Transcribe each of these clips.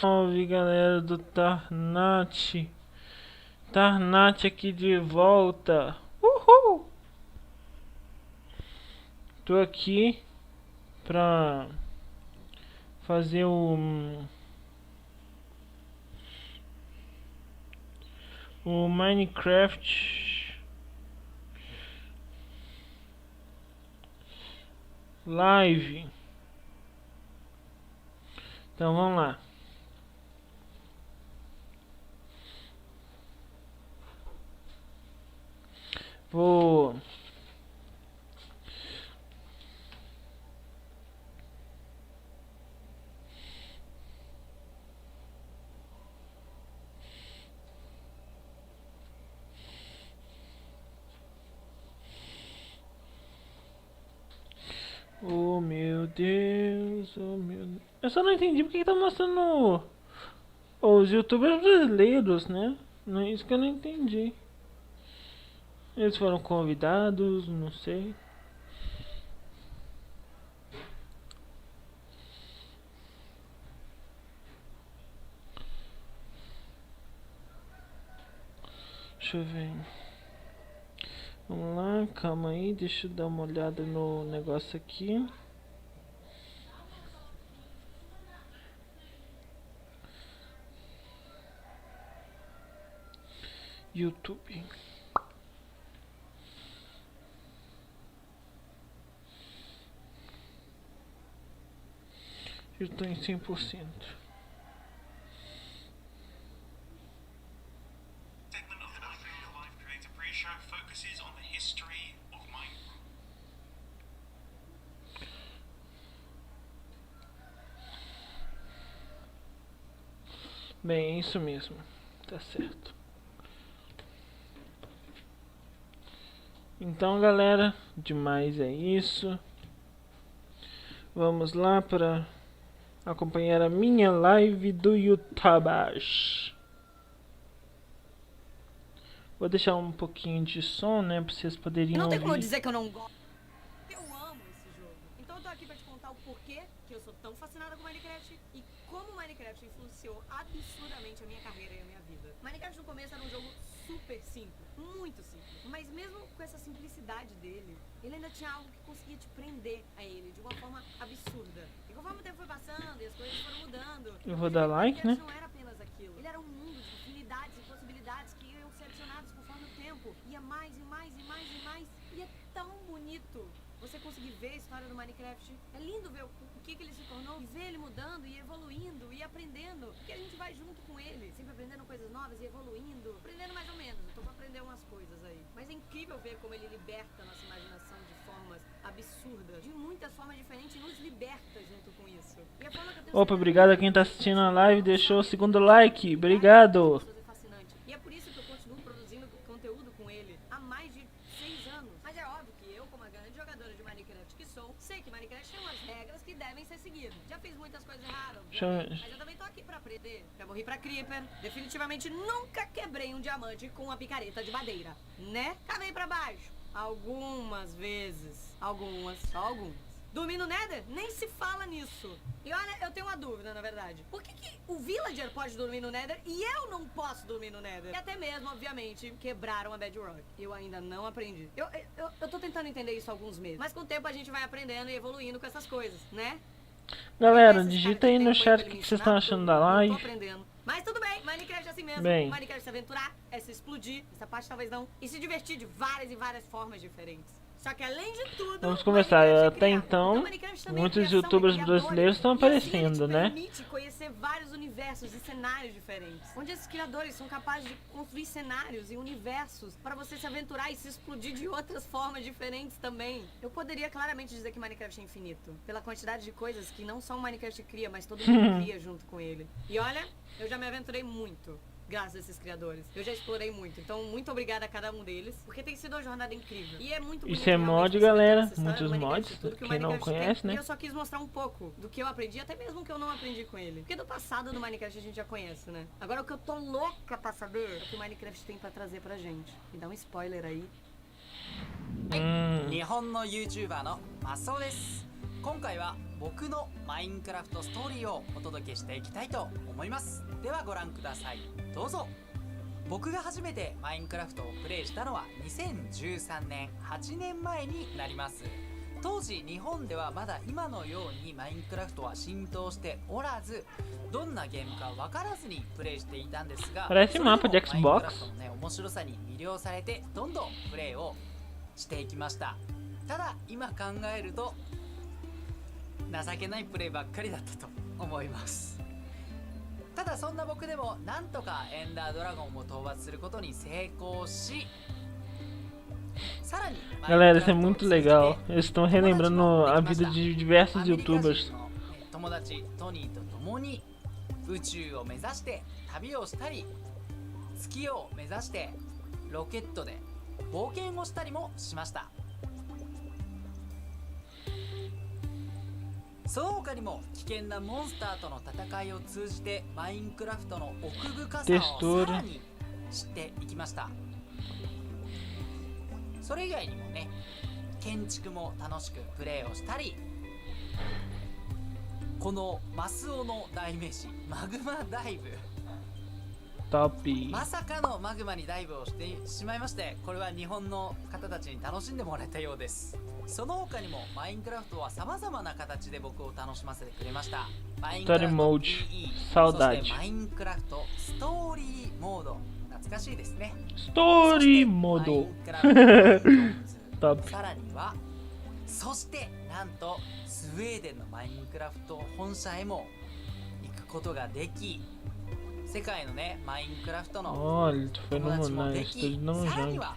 Salve galera do Tarnat. Tarnat aqui de volta. Uhul! Tô aqui pra fazer o Minecraft Live. Então vamos lá. Vou Oh meu Deus, oh meu Deus. Eu só não entendi porque que tá mostrando os youtubers brasileiros, né? Não é isso que eu não entendi. Eles foram convidados, não sei. Deixa eu ver. Vamos lá, calma aí, deixa eu dar uma olhada no negócio aqui. YouTube. Eu estou em 100%. Bem, é isso mesmo. Tá certo. Então, galera, demais é isso. Vamos lá para acompanhar a minha live do YouTube. Vou deixar um pouquinho de som, né, pra vocês poderem ouvir. Não tem como eu dizer que eu não gosto. Eu amo esse jogo. Então eu tô aqui pra te contar o porquê que eu sou tão fascinada com Minecraft e como Minecraft influenciou absurdamente a minha carreira e a minha vida. Minecraft no começo era um jogo super simples, muito simples. Mas mesmo com essa simplicidade dele, ele ainda tinha algo que conseguia te prender a ele de uma forma absurda. E conforme o tempo foi passando e as coisas foram mudando, eu vou dar like, né? não era apenas aquilo. Ele era um mundo de infinidades e possibilidades que iam ser adicionadas conforme o tempo. Ia mais e mais e mais e mais. E é tão bonito você conseguir ver a história do Minecraft. É lindo ver o que ele se tornou, e ver ele mudando e evoluindo e aprendendo, porque a gente vai junto com ele, sempre aprendendo coisas novas e evoluindo, aprendendo mais ou menos. Eu tô pra aprender umas coisas aí, mas é incrível ver como ele liberta a nossa imaginação de formas absurdas, de muitas formas diferentes, e nos liberta junto com isso. E a forma que eu tenho Opa, obrigado a quem tá assistindo a live, deixou o segundo like, obrigado. E é por isso que eu continuo produzindo conteúdo com ele há mais de 6 anos. Mas é óbvio que eu, como a grande jogadora de Minecraft que sou, sei que Minecraft tem umas regras que devem ser seguidas. Já fiz muitas coisas erradas, mas eu também tô aqui pra aprender. Já morri pra Creeper. Definitivamente nunca quebrei um diamante com uma picareta de madeira, né? Cavei pra baixo. Algumas vezes. Só algumas. Dormir no Nether? Nem se fala nisso. E olha, eu tenho uma dúvida, na verdade. Por que o Villager pode dormir no Nether e eu não posso dormir no Nether? E até mesmo, obviamente, quebraram a Bedrock. Eu ainda não aprendi. Eu tô tentando entender isso há alguns meses. Mas com o tempo a gente vai aprendendo e evoluindo com essas coisas, né? Galera, digita aí no chat o que vocês estão achando da live. Eu tô aprendendo. Mas tudo bem, Minecraft é assim mesmo. Bem. Minecraft se aventurar, é se explodir. Essa parte talvez não. E se divertir de várias e várias formas diferentes. Só que além de tudo, Vamos conversar. Até então, então, muitos youtubers brasileiros estão aparecendo, né? Permite conhecer vários universos e cenários diferentes. Onde esses criadores são capazes de construir cenários e universos para você se aventurar e se explodir de outras formas diferentes também. Eu poderia claramente dizer que Minecraft é infinito. Pela quantidade de coisas que não só o Minecraft cria, mas todo mundo cria junto com ele. E olha, eu já me aventurei muito. Graças a esses criadores. Eu já explorei muito. Então, muito obrigada a cada um deles. Porque tem sido uma jornada incrível. E é muito bonito. Isso é mod, galera. Muitos mods. Quem não conhece, né? E eu só quis mostrar um pouco do que eu aprendi. Até mesmo que eu não aprendi com ele. Porque do passado do Minecraft a gente já conhece, né? Agora o que eu tô louca pra saber é o que o Minecraft tem pra trazer pra gente. Me dá um spoiler aí. 日本の YouTuber のマスオです。今回は僕のマインクラフトストーリーをお届けしていきたいと思います。ではご覧ください。どうぞ。僕が初めてマインクラフトをプレイしたのは2013年、8年前になります。当時日本ではまだ今のようにマインクラフトは浸透しておらず、どんなゲームか分からずにプレイしていたんですが、 Parece それでも mapa de Xbox マインクラフトのね、面白さに魅了されてどんどんプレイをしていきました。ただ今考えると情けないプレイばっかりだったと思います。ただそんな僕でもなんとかエンダードラゴンを討伐することに成功し、さらに Galera, isso é muito legal. Eles estão relembrando a vida de diversos youtubers. 友達トニーと共に宇宙を目指して旅をしたり、月を目指してロケットで冒険をしたりもしました。その他にも危険なモンスターとの戦いを通じてマインクラフトの奥深さをさらに知っていきました。それ以外にもね、建築も楽しくプレイをしたり、このマスオの代名詞マグマダイブ、 Top. まさかのマグマにダイブをしてしまいまして、これは日本の方たちに楽しんでもらえたようです。その他にもマインクラフトは様々な形で僕を楽しませてくれました。マインクラフト PE、 そしてマインクラフトストーリーモード、懐かしいですね。Story Mode. さらには、そしてなんとスウェーデンのマインクラフト本社へも行くことができ、世界のねマインクラフトの Olha, tu foi 友 no 達もで Monange, き、 tu não さらに joga. は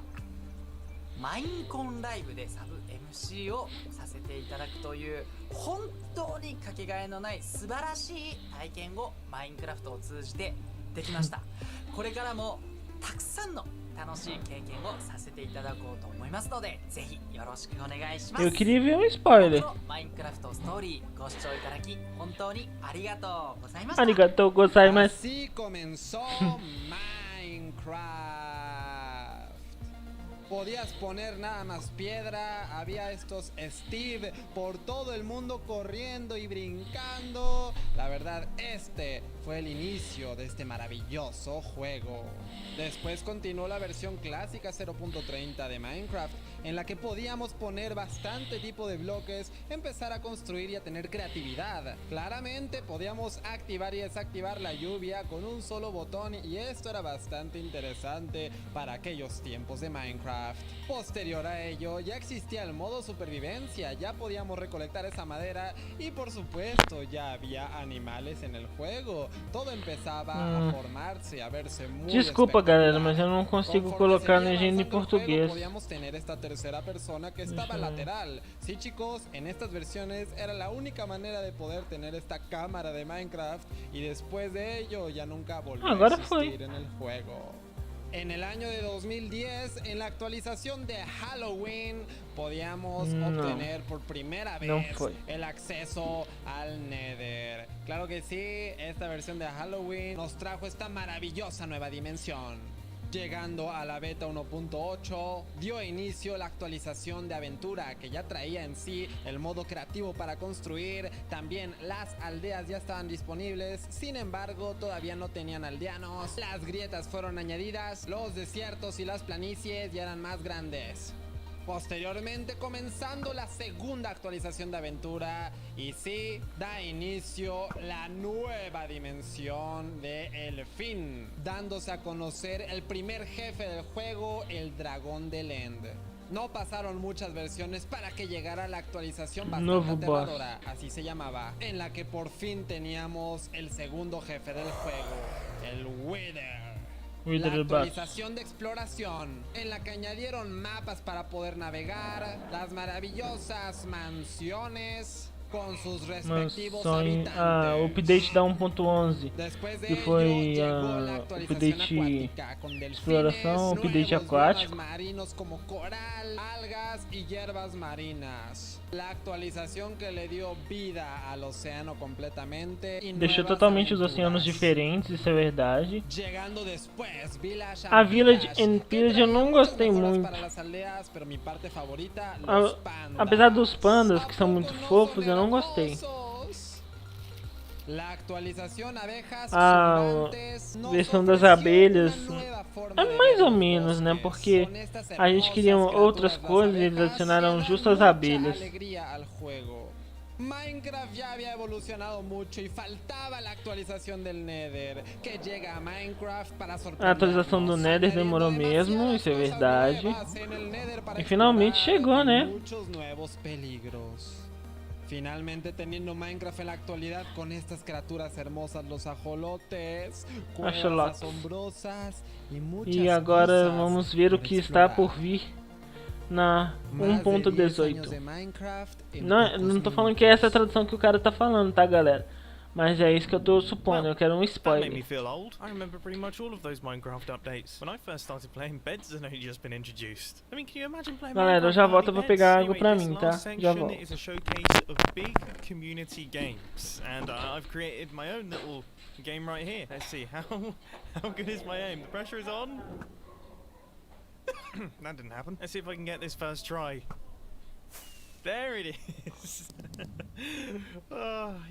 マインコンライブでサブ MC をさせていただくという本当にかけがえのない素晴らしい体験をマインクラフトを通じてできました。これからもたくさんの楽しい経験をさせていただこうと思いますので、ぜひよろしくお願いします。 Eu queria ver um spoiler. 僕のマインクラフトストーリーご視聴いただき本当にありがとうございました。 Arigatou gozaimasu. Así comenzó Minecraft. Podías poner nada más piedra, había estos Steve por todo el mundo corriendo y brincando. La verdad, este fue el inicio de este maravilloso juego. Después continuó la versión clásica 0.30 de Minecraft, en la que podíamos poner bastante tipo de bloques, empezar a construir y a tener creatividad. Claramente podíamos activar y desactivar la lluvia con un solo botón, y esto era bastante interesante para aquellos tiempos de Minecraft. Posterior a ello ya existía el modo supervivencia, ya podíamos recolectar esa madera y por supuesto ya había animales en el juego. Todo empezaba a formarse, a verse muy Desculpa, galera, mas eu não espectacular. consigo Conforme colocar seguía legenda em avanzando el juego, português. podíamos tener esta tercera persona que estaba lateral. Sí, chicos, en estas versiones era la única manera de poder tener esta cámara de Minecraft, y después de ello ya nunca volvió a Agora existir foi. en el juego. En el año de 2010, en la actualización de Halloween, podíamos obtener por primera vez el acceso al Nether. Claro que sí, esta versión de Halloween nos trajo esta maravillosa nueva dimensión. Llegando a la beta 1.8, dio inicio la actualización de aventura, que ya traía en sí el modo creativo para construir. También las aldeas ya estaban disponibles, sin embargo todavía no tenían aldeanos. Las grietas fueron añadidas, los desiertos y las planicies ya eran más grandes. Posteriormente, comenzando la segunda actualización de aventura, y sí, da inicio la nueva dimensión de El Fin, dándose a conocer el primer jefe del juego, el Dragón del End. No pasaron muchas versiones para que llegara la actualización bastante aterradora, así se llamaba, en la que por fin teníamos el segundo jefe del juego, el Wither. La actualización de exploración, en la que añadieron mapas para poder navegar, las maravillosas mansiones con sus respectivos habitantes. O update da 1.11, Después de que ello, foi llegó la actualización update acuática, con delfines, exploração, update nuevos aquático. biomas marinos como coral, algas y hierbas marinas. La actualización que le dio vida al océano completamente. Deixou totalmente os oceanos diferentes, isso é verdade. Llegando después, Village A Village and Pillage eu não gostei muito. Para las aldeas, pero mi parte favorita, los pandas. Apesar dos pandas, que são muito fofos, eu não gostei. La actualización abejas A sudantes nos versão das ofreció abelhas una nueva forma é de mais ver ou los menos, né? bosques. Porque Son estas a gente queria hermosas outras criaturas, coisas e las eles abejas, adicionaram que justo dan as mucha abelhas. alegría al juego. Minecraft ya había evolucionado mucho y faltaba la actualización del Nether, que llega a Minecraft para sorprendernos. A atualização do Nether demorou mesmo, isso é verdade. E finalmente chegou, né? Muchos nuevos peligros. Finalmente teniendo Minecraft en la actualidad con estas criaturas hermosas, los ajolotes, cuevas Axolotes. asombrosas y muchas E agora cosas vamos ver o por que está explorar. por vir na Más de 10 años 1.18. de Minecraft en Não, pocos não tô falando que essa é a tradução que o cara tá falando, tá, galera? Mas é isso que eu tô supondo, eu quero um That made me spoiler. feel old. I remember pretty much all of those Minecraft updates. When I first started playing, beds had only just been introduced. I mean, can you imagine playing Galera, eu já Minecraft volto without pra pegar beds? água pra Anyway, mim, this tá? last Já section volto. is a showcase of big community games, and I've created my own little game right here. Let's see, how good is my aim? The pressure is on. That didn't happen. Let's see if I can get this first try. There it is.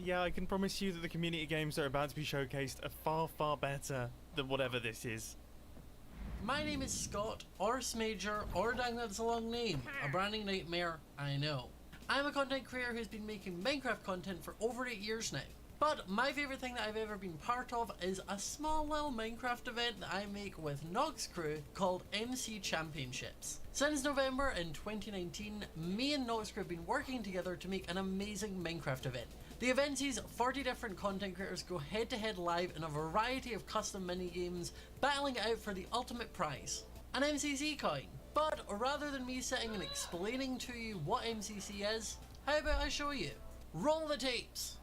Yeah, I can promise you that the community games that are about to be showcased are far, far better than whatever this is. My name is Scott, or Smager, or dang that's a long name. A branding nightmare, I know. I'm a content creator who's been making Minecraft content for over 8 years now. But my favourite thing that I've ever been part of is a small little Minecraft event that I make with Nox Crew called MC Championships. Since November in 2019, me and Nox Crew have been working together to make an amazing Minecraft event. The event sees 40 different content creators go head to head live in a variety of custom mini-games, battling it out for the ultimate prize, an MCC coin. But rather than me sitting and explaining to you what MCC is, how about I show you? Roll the tapes!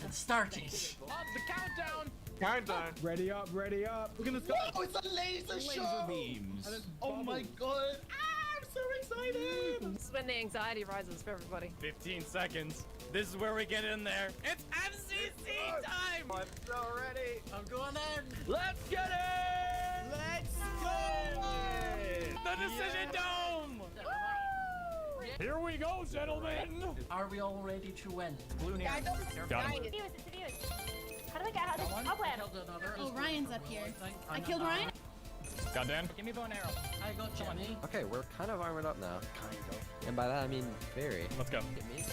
It started. The countdown. Countdown. Ready up, ready up. We're gonna start. Oh, it's a laser show! beams. Oh my god! Ah, I'm so excited! This is when the anxiety rises for everybody. 15 seconds. This is where we get in there. It's MCC time! I'm so ready. I'm going in. Let's get it! Let's go! The Decision Dome! Here we go, gentlemen. Are we all ready to win? Balloon here. Got him. How do I get out of this? I'll play Killed another. Oh, Ryan's up here. I killed Ryan? Got Dan. Give me bow and arrow. I got Jenny. Okay, we're kind of armored up now. Kind of. And by that I mean very. Let's go. Hit me.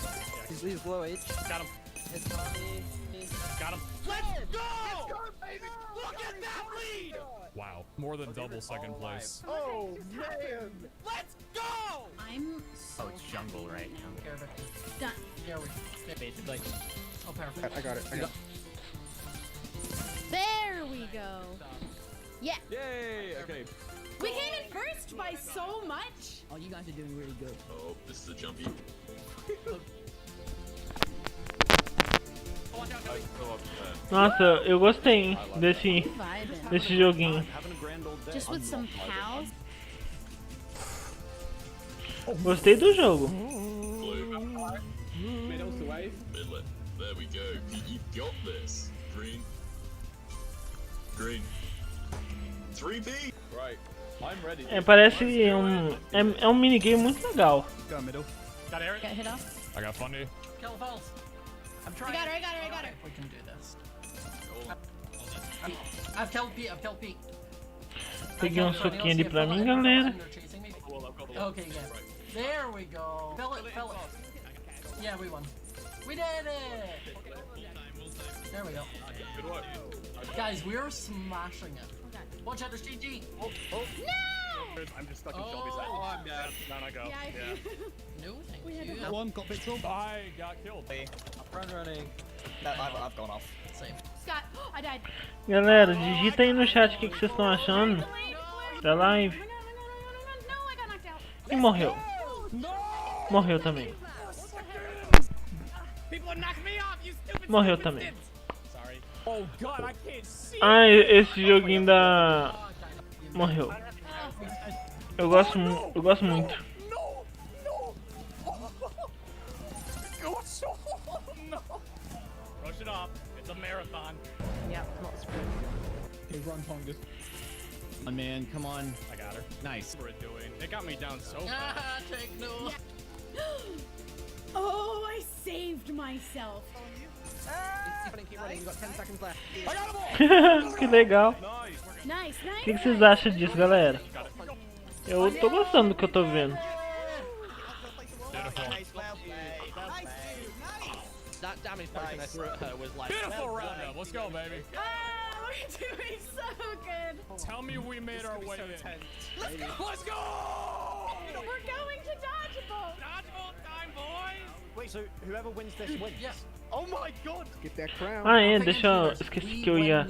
He's low H. Got him. It's not me. Got him. Let's go! Look at that lead! Wow. More than double second place. Oh man! Let's go! I'm so jungle right now. Care about it. Done. Here we Basically. Oh, perfect. I got it. I got it. There we go. Yeah. Yay. Okay. We came in first by so much. Oh, you guys are doing really good. Oh, this is a jumpy. Nossa, eu gostei, hein, Vibing. desse joguinho. Just with some pals. Gostei do jogo. Midlet. There we go. You got this. Green. Green. 3P. Right. I'm ready. Parece é um minigame muito legal. Go middle. Got Eric. Got hit off. I got Fundy. Kill the falls. I'm I trying. got her, I got her, I got her. We can do this. I've killed Pete. I've killed Pete. Peguei um suquinho ali pra mim, galera. Okay, yeah. There we go. Fill it, fill it. Yeah, we won. We did it! There we go. Good work. Guys, we're smashing it. Watch out, there's GG. No! I'm just stuck in Oh, Shelby's head. I'm dead. Down I go. No, thank We had you. to One got pixel. I got killed. Running. I've gone off. Same. Scott, I died. Galera, digita aí no chat o que vocês estão achando da live. No, I got knocked out. E morreu. Morreu também. Morreu também. Sorry. Oh God, I can't see. Ah, esse joguinho da... Morreu. Eu gosto muito. No, no. Go so no. Rush it off. It's a marathon. Yeah, not screwed. Hey, run, Pungus. Oh man, come on. I got her. Nice. What we're doing. It got me down so fast. Ah, take no. Oh, I saved myself. Que legal. Nice, O nice. que vocês acham disso, galera? Eu tô gostando do que eu tô vendo. That damage potion I threw at her was like Beautiful roundup. Let's go, baby. Oh, we're doing so good. Tell me we made our way in. Let's go. Let's go! We're going to dodgeball. Dodgeball time, boys! Wait, so whoever wins this wins? Yes. Oh my god! Get that crown. Ah, é, deixa eu... Esqueci que eu ia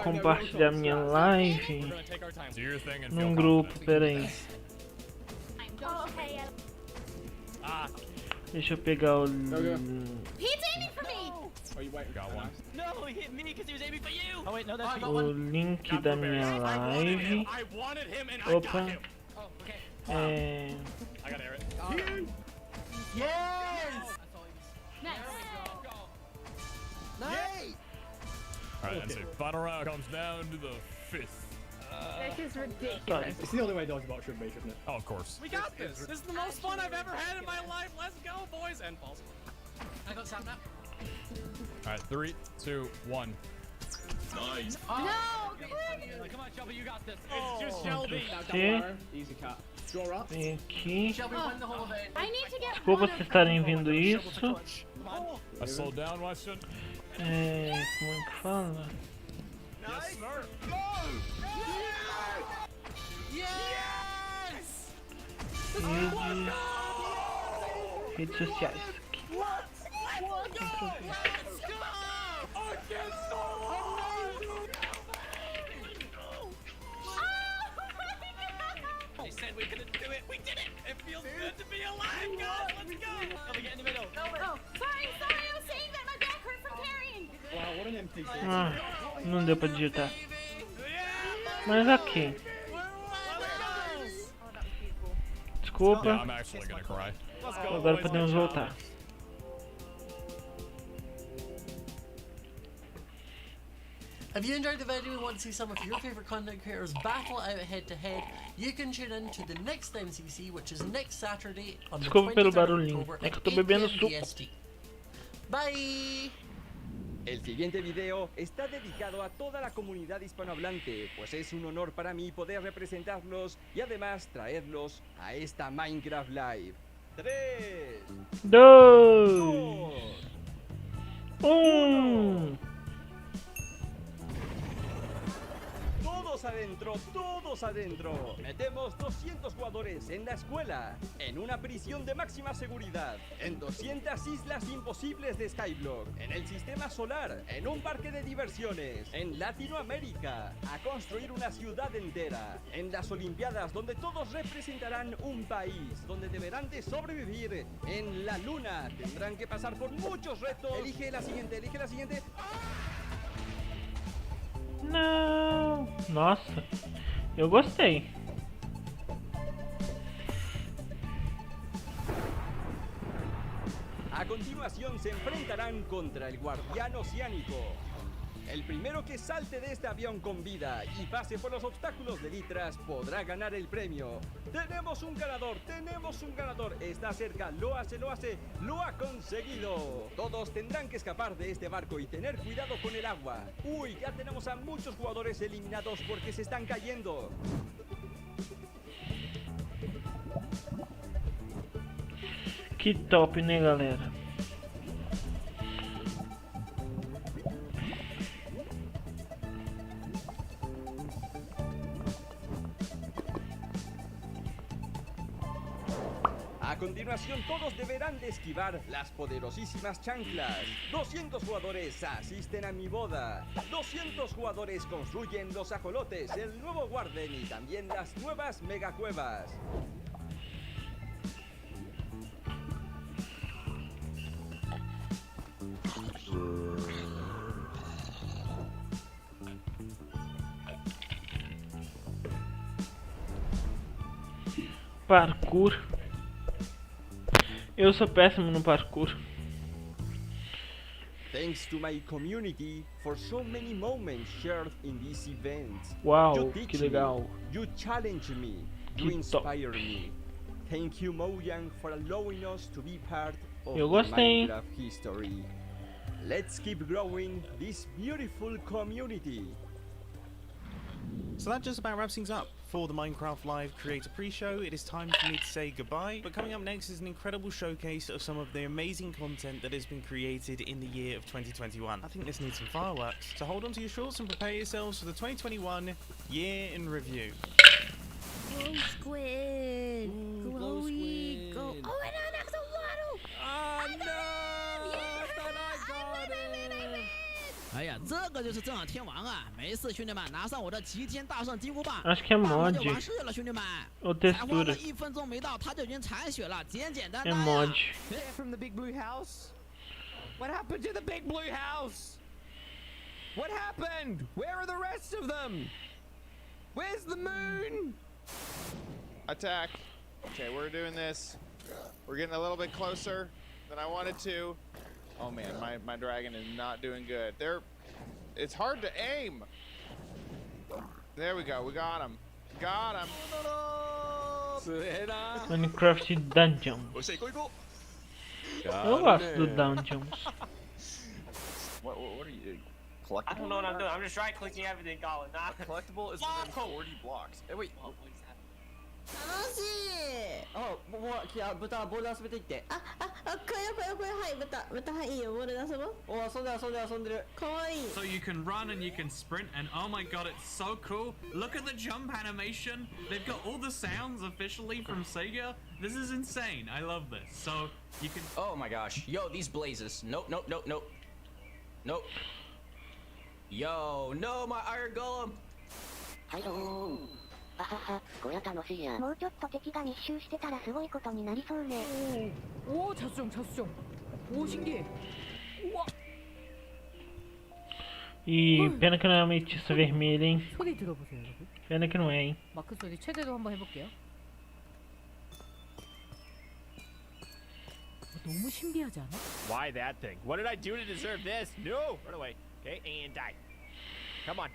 compartilhar minha live We're gonna take our time. Do your thing and num feel grupo, confident. pera aí. Oh, okay. Ah, Deixa eu pegar o... He's aiming for me. Oh, you wait. got one. No, he hit me because he was aiming for you. Oh wait, no, that's O link da minha live. I wanted him and I Opa. got him. Oh, okay. É... I got Eric. Yes! Nice. Nice! Alright, that's it. Final round comes down to the 5th. This is ridiculous. It's the only way dodgeball should be, shouldn't it? Oh, of course. We got this. This is the most fun I've ever had in my life. Let's go, boys and balls. I got Sam now. Alright, 3, 2, 1. Nice. No. Come on, Shelby, you got this. It's just Shelby. Easy cut. Draw up. Vem aqui. Shall we win the whole event? I need to get Desculpa one vocês of estarem vendo isso. I slowed down, Weston. É... Como é que fala? Yes, sir. Redes sociais. They said we couldn't do it. We did it. It feels good to be alive, guys. Let's go. Let me get in the middle. Oh, sorry. I was saying that my back hurt from carrying. Wow, what an NPC. Ah, não deu pra digitar. Mas aqui. Desculpa. Yeah, I'm actually gonna cry. Let's go, Agora boys. podemos Good job. voltar. If you enjoyed the video and want to see some of your favourite content creators battle out head to head, you can tune in to the next MCC, which is next Saturday on the Desculpa pelo 23rd of barulhinho. October É que eu at tô 8 bebendo PM suco. BST. Bye! El siguiente video está dedicado a toda la comunidad hispanohablante, pues es un honor para mí poder representarlos y además traerlos a esta Minecraft Live. 3, 2, 2, 1. Todos adentro. Metemos 200 jugadores en la escuela, en una prisión de máxima seguridad, en 200 islas imposibles de Skyblock, en el sistema solar, en un parque de diversiones, en Latinoamérica, a construir una ciudad entera, en las Olimpiadas donde todos representarán un país, donde deberán de sobrevivir, en la luna, tendrán que pasar por muchos retos. Elige la siguiente. Não! Nossa, eu gostei. A continuación se enfrentarán contra el guardián oceánico. El primero que salte de este avión con vida y pase por los obstáculos de litras podrá ganar el premio. ¡Tenemos un ganador! Está cerca, lo hace, lo ha conseguido. Todos tendrán que escapar de este barco y tener cuidado con el agua. Uy, ya tenemos a muchos jugadores eliminados porque se están cayendo. Que top, né, galera? A continuación todos deberán de esquivar las poderosísimas chanclas. 200 jugadores asisten a mi boda. 200 jugadores construyen los ajolotes, el nuevo Warden y también las nuevas megacuevas. Parkour. Eu sou péssimo no parkour. Thanks to my community for so many moments shared in this event. Uau, que legal. You challenge me, you inspire me. Thank you, Mojang, for allowing us to be part of Eu the gostei. Minecraft history. Let's keep growing this beautiful community. So that just about wraps things up for the Minecraft Live Creator Pre-Show. It is time for me to say goodbye, but coming up next is an incredible showcase of some of the amazing content that has been created in the year of 2021. I think this needs some fireworks, so hold on to your shorts and prepare yourselves for the 2021 year in review. Glow squid. Glowy. Go. Oh my god, that's a waddle. Oh no! But I got it! 哎呀，这个就是正好天王啊！没事，兄弟们，拿上我的齐天大圣金箍棒， Acho que é 棒 mod 就完事了，兄弟们。 ou 才花了 textura. 1分钟没到，他就已经残血了，简简单 É 单呀。 mod. They're from the big blue house? What happened to the big blue house? What happened? Where are the rest of them? Where's the moon? Attack. Okay, we're doing this. We're getting a little bit closer than I wanted to. Oh man, my dragon is not doing good. It's hard to aim. There we go. We got him. Got him. Minecraft Dungeons. Eu gosto do Dungeons. What are you? I don't know what I'm doing. I'm just right clicking everything, Colin. Collectible is within 40 blocks. Hey, wait. 楽しい。Oh, 豚ボール遊べていって。これはい豚はいいよボールで遊ぼう。お遊んでる。かわいい。 So you can run and you can sprint, and oh my god, it's so cool. Look at the jump animation. They've got all the sounds officially from Sega. This is insane. I love this. So you can. Oh my gosh. Yo, these blazes. Nope. Nope. Yo, no, my iron golem. これは楽しいや。もうちょっと敵が密集してたらすごいことになりそうね。오, 자수정. 오, 신기해. 우와. E pena que não é uma ametista vermelha, hein? 소리 들어보세요, 여러분. Pena que não é, hein? 마크 소리 최대로 한번 해볼게요. 너무 신비하지 않아? Why that thing? What did I do to deserve this? No! Run away. Okay, and die. Come on.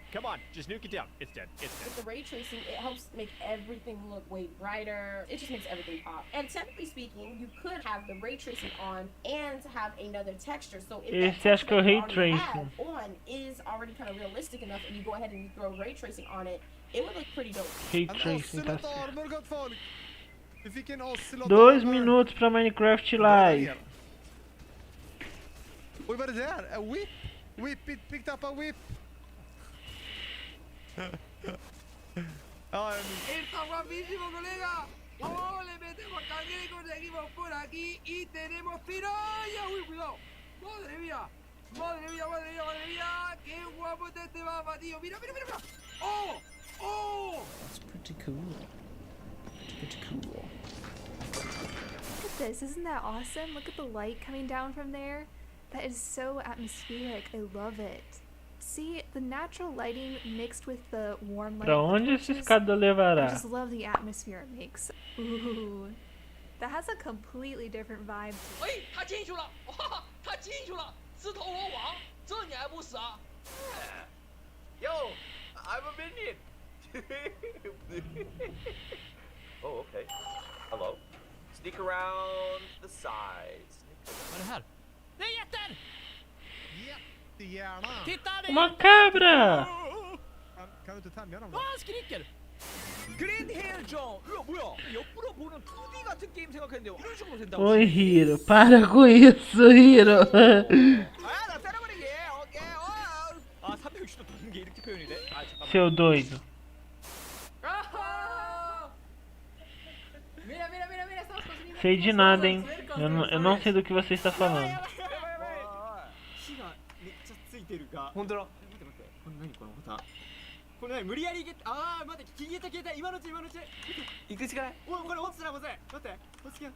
Just nuke it down. It's dead. With the ray tracing, it helps make everything look way brighter. It just makes everything pop. And technically speaking, you could have the ray tracing on and have another texture. So if that Esse acho que é o ray texture that you already tracing. have on is already kind of realistic enough, and you go ahead and you throw ray tracing on it, it would look pretty dope. Ray tracing, tá certo. gott folk! Vi fick en oscillator. 2 minutos pra Minecraft Live. Oj, vad är det där? A whip? It picked up a whip. ¡Está guapísimo, colega! ¡Oh, le metemos candela y conseguimos por aquí! ¡Y tenemos piraya! ¡Uy, cuidado! ¡Madre mía! ¡Qué guapo está este mapa, tío! ¡Mira! ¡Oh! That's pretty cool. Look at this, isn't that awesome? Look at the light coming down from there. That is so atmospheric. I love it. See, the natural lighting mixed with the warm light. Pra onde essa escada levará? I just love the atmosphere it makes. Ooh, that has a completely different vibe. 哎，他进去了！哇，他进去了！自投罗网，这你还不死啊 Yo, I'm a minion. Oh, okay. Hello. Sneak around the sides. Vad är det här? Det är jätten! Jättegärna! Titta, det är Uma cabra! Kan du inte tämja dem då? Han skriker! 그린 힐 좀. 이거 뭐야? 옆으로 보는 2D 같은 게임 생각했는데 이런 식으로 된다고. Oi, Hiro, para com isso, Hiro. 나 때려버리게. 오케이. 아, 360도 도는 게 이렇게 표현이 돼? 아, 잠깐만. Seu doido. Sei de nada, hein? Eu não sei do que você está falando. めっちゃついてるが。本当だ。待って。これ何このボタン。これ何無理やり待って消えた今のうち。行くしかない。おいこれ落ちたらまずい。待って。落ちて。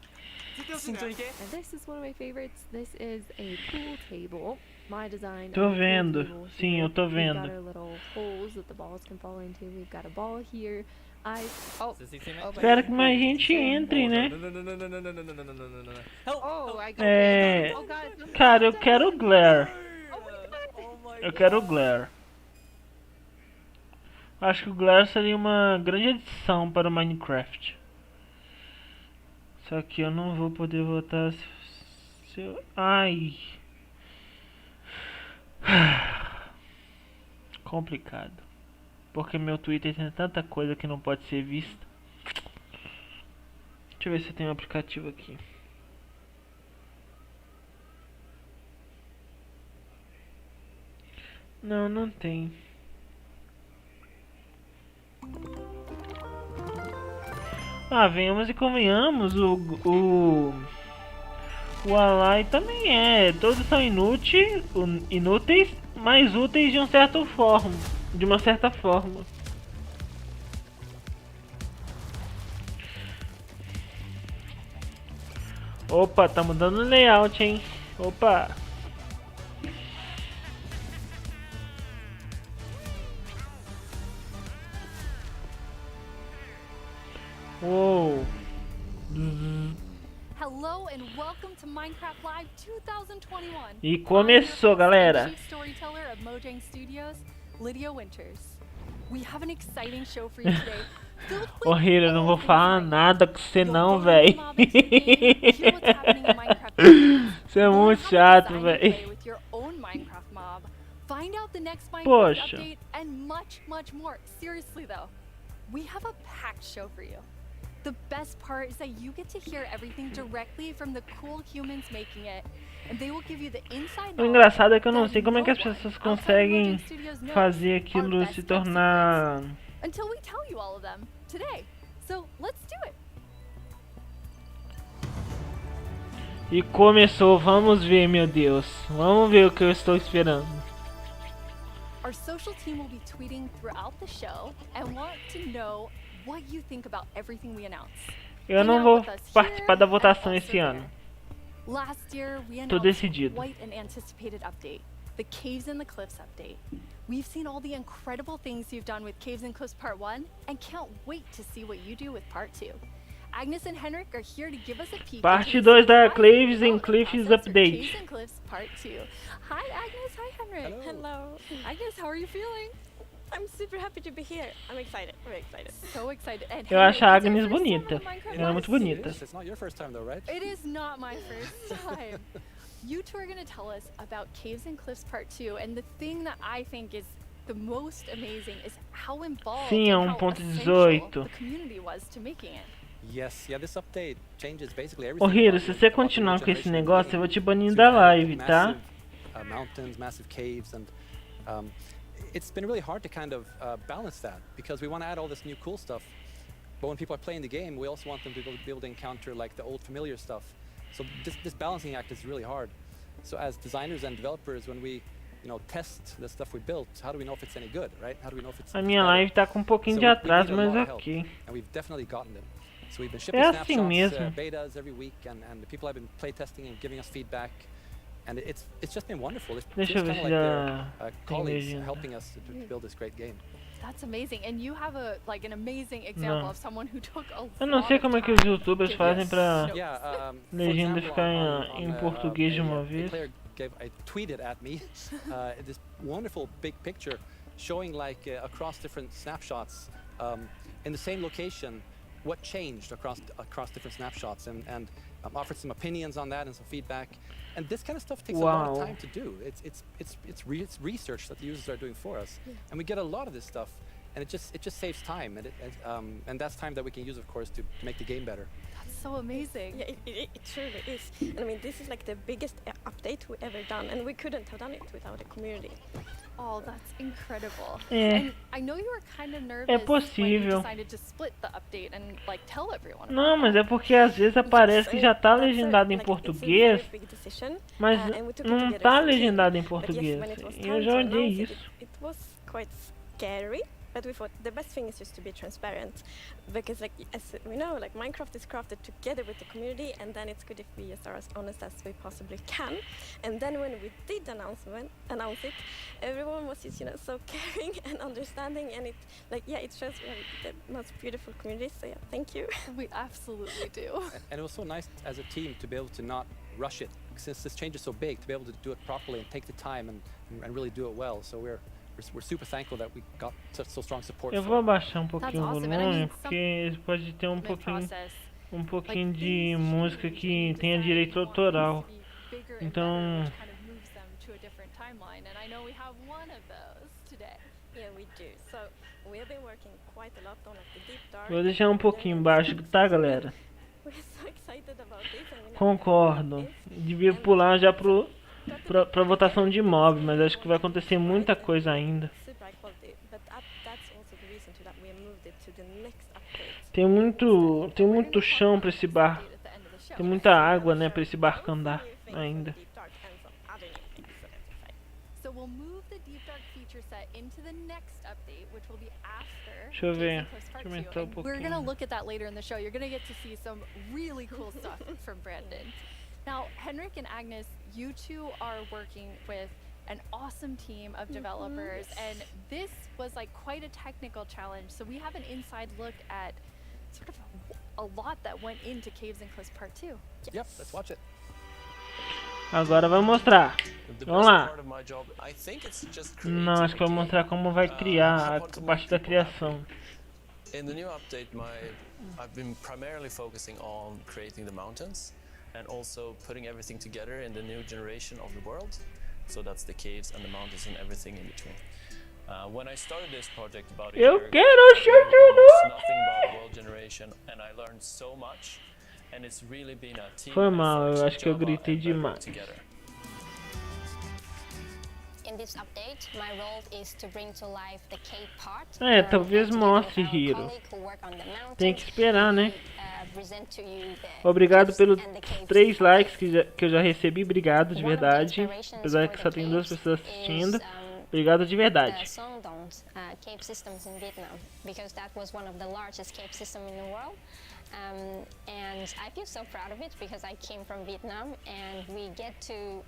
絶対落ちんだよ。 And this is one of my favorites. This is a pool table. My design. Tô vendo. Sim, eu tô We've got vendo. our little holes that the balls can fall into. We've got a ball here. Espero que mais gente entre, né? É... Cara, eu quero o Glare. Eu quero o Glare. Acho que o Glare seria uma grande adição para o Minecraft. Só que eu não vou poder votar Ai. Complicado. Porque meu Twitter tem tanta coisa que não pode ser vista. Deixa eu ver se tem um aplicativo aqui. Não, não tem. Ah, venhamos e convenhamos, o Alai também é. Todos são inúteis, mas úteis de uma certa forma. Opa, tá mudando o layout, hein? Opa. Uou. Hello and welcome to Minecraft Live 2021. E começou, galera. Chief storyteller of Mojang Studios, Lydia Winters. We have an exciting show for you today. Ô, Hiro, eu não vou falar nada com você não, véi. Você é muito chato, véi. Find out the next Minecraft Poxa. update and much more. Seriously though, we have a packed show for you. The best part is that you get to hear everything directly from the cool humans making it, and they will give you the inside O engraçado é que eu não sei como é que as pessoas conseguem fazer aquilo se tornar... until we tell you all of them today. So let's do it. E começou, vamos ver, meu Deus. Vamos ver o que eu estou esperando. Our social team will be tweeting throughout the show and want to know what you think about everything we announce. Eu não vou participar da votação esse ano. Last year we Tô announced decidido. quite an anticipated update, the Caves and the Cliffs update. We've seen all the incredible things you've done with Caves and Cliffs Part 1 and can't wait to see what you do with Part 2. Agnes and Henrik are here to give us a peek. Parte 2 da Caves and Cliffs Update. Caves and Cliffs Part 2. Hi Agnes, hi Henrik. Hello. Agnes, how are you feeling? I'm super happy to be here. I'm excited. Very excited. So excited. And Eu Henrik, acho a it's your Agnes first time bonita. on Minecraft Ela é muito bonita. It's not your first time though, right? It is not my first time. You two are going to tell us about Caves and Cliffs Part 2, and the thing that I think is the most amazing is how involved Sim, é and how 1.18. essential the community was to making it. Yes, yeah, this update changes basically Ô everything. Hiro, se você continuar com esse negócio, eu vou te banir da live, tá? Mountains, massive caves, and it's been really hard to kind of balance that because we want to add all this new cool stuff, but when people are playing the game, we also want them to be able to encounter like the old familiar stuff. So this balancing act is really hard. So as designers and developers, when we test the stuff we built, how do we know if it's any good, right? How do we know if it's A minha live tá com um pouquinho de atraso, mas ok. And we've definitely gotten them. So we've been shipping É assim snapshots, mesmo. betas every week, and the people have been playtesting and giving us feedback, and it's just been wonderful. It Deixa feels eu ver kind of se like já they're tem colleagues legenda. helping us to build this great game. That's amazing, and you have an amazing example Não. of someone who took a Eu não sei lot como é of que os youtubers time fazem to pra give us notes. legenda ficar em português de uma a vez. player tweeted at me this wonderful big picture showing like across different snapshots in the same location what changed across different snapshots and offered some opinions on that and some feedback. And this kind of stuff takes a lot of Wow. time to do. It's research that the users are doing for us, and we get a lot of this stuff, and it just saves time, and that's time that we can use, of course, to make the game better. That's so amazing. Yeah, it truly is. And I mean, this is like the biggest update we ever done, and we couldn't have done it without the community. Oh, that's incredible. É. And I know you were kind of nervous É when you possível. decided to split the update and like tell everyone. Não, mas é porque às vezes aparece que já tá legendado em português, mas não tá legendado em português. E eu já olhei isso. It was quite scary. But we thought the best thing is just to be transparent, because like as we know, like Minecraft is crafted together with the community, and then it's good if we are as honest as we possibly can. And then when we did announce it, everyone was just so caring and understanding, and it shows we have the most beautiful community. So yeah, thank you. We absolutely do. And it was so nice as a team to be able to not rush it, since this change is so big, to be able to do it properly and take the time and really do it well. So we're super thankful that we got so strong support. Eu vou abaixar um pouquinho o awesome. And I volume, mean, porque pode ter um pouquinho process. de música que tenha direito autoral. bigger and Então, better, which kind of moves them to a different timeline. And I know we have one of those today. Yeah, we do. So we have been working quite a lot on like the deep dark. vou deixar um pouquinho baixo, tá, galera? We're so excited about this, and we know Concordo. Devia pular já pra votação de mob, mas acho que vai acontecer muita coisa ainda. super high quality. But that's also the reason to that we moved it to the next update. Tem muito chão pra esse barco. Tem muita água, né, pra esse barco andar ainda. So we'll move the Deep Dark feature set into the next update, which will be after Deixa eu ver. Caves and Cliffs Part Deixa eu aumentar 2. And we're gonna pouquinho. look at that later in the show. You're gonna get to see some really cool stuff from Brandon. Now, Henrik and Agnes, you two are working with an awesome team of developers, and this was like quite a technical challenge. So we have an inside look at sort of a lot that went into Caves and Cliffs Part 2. Yep, let's watch it. Agora vai mostrar. Vamos lá. Part of my job, I think it's just Não, acho que vai mostrar como vai criar, a parte da criação. in the new update, I've been primarily focusing on creating the mountains and also putting everything together in the new generation of the world. So that's the caves and the mountains and everything in between. When I started this project about a year ago, quero I knew almost nothing about world generation, and I learned so much. And it's really been a team Foi mal, eu effort, acho que eu Java gritei and Bedrock demais. together. In this update, my role is to bring to life the cave part. Talvez mostre, Hiro. Tem que esperar, né? Obrigado pelos 3 likes que eu já recebi. Obrigado de verdade. Apesar que só tem 2 pessoas assistindo. Obrigado de verdade. Cave systems in Vietnam, because that was one of the largest cave systems in the world. And I feel so proud of it because I came from Vietnam and we get to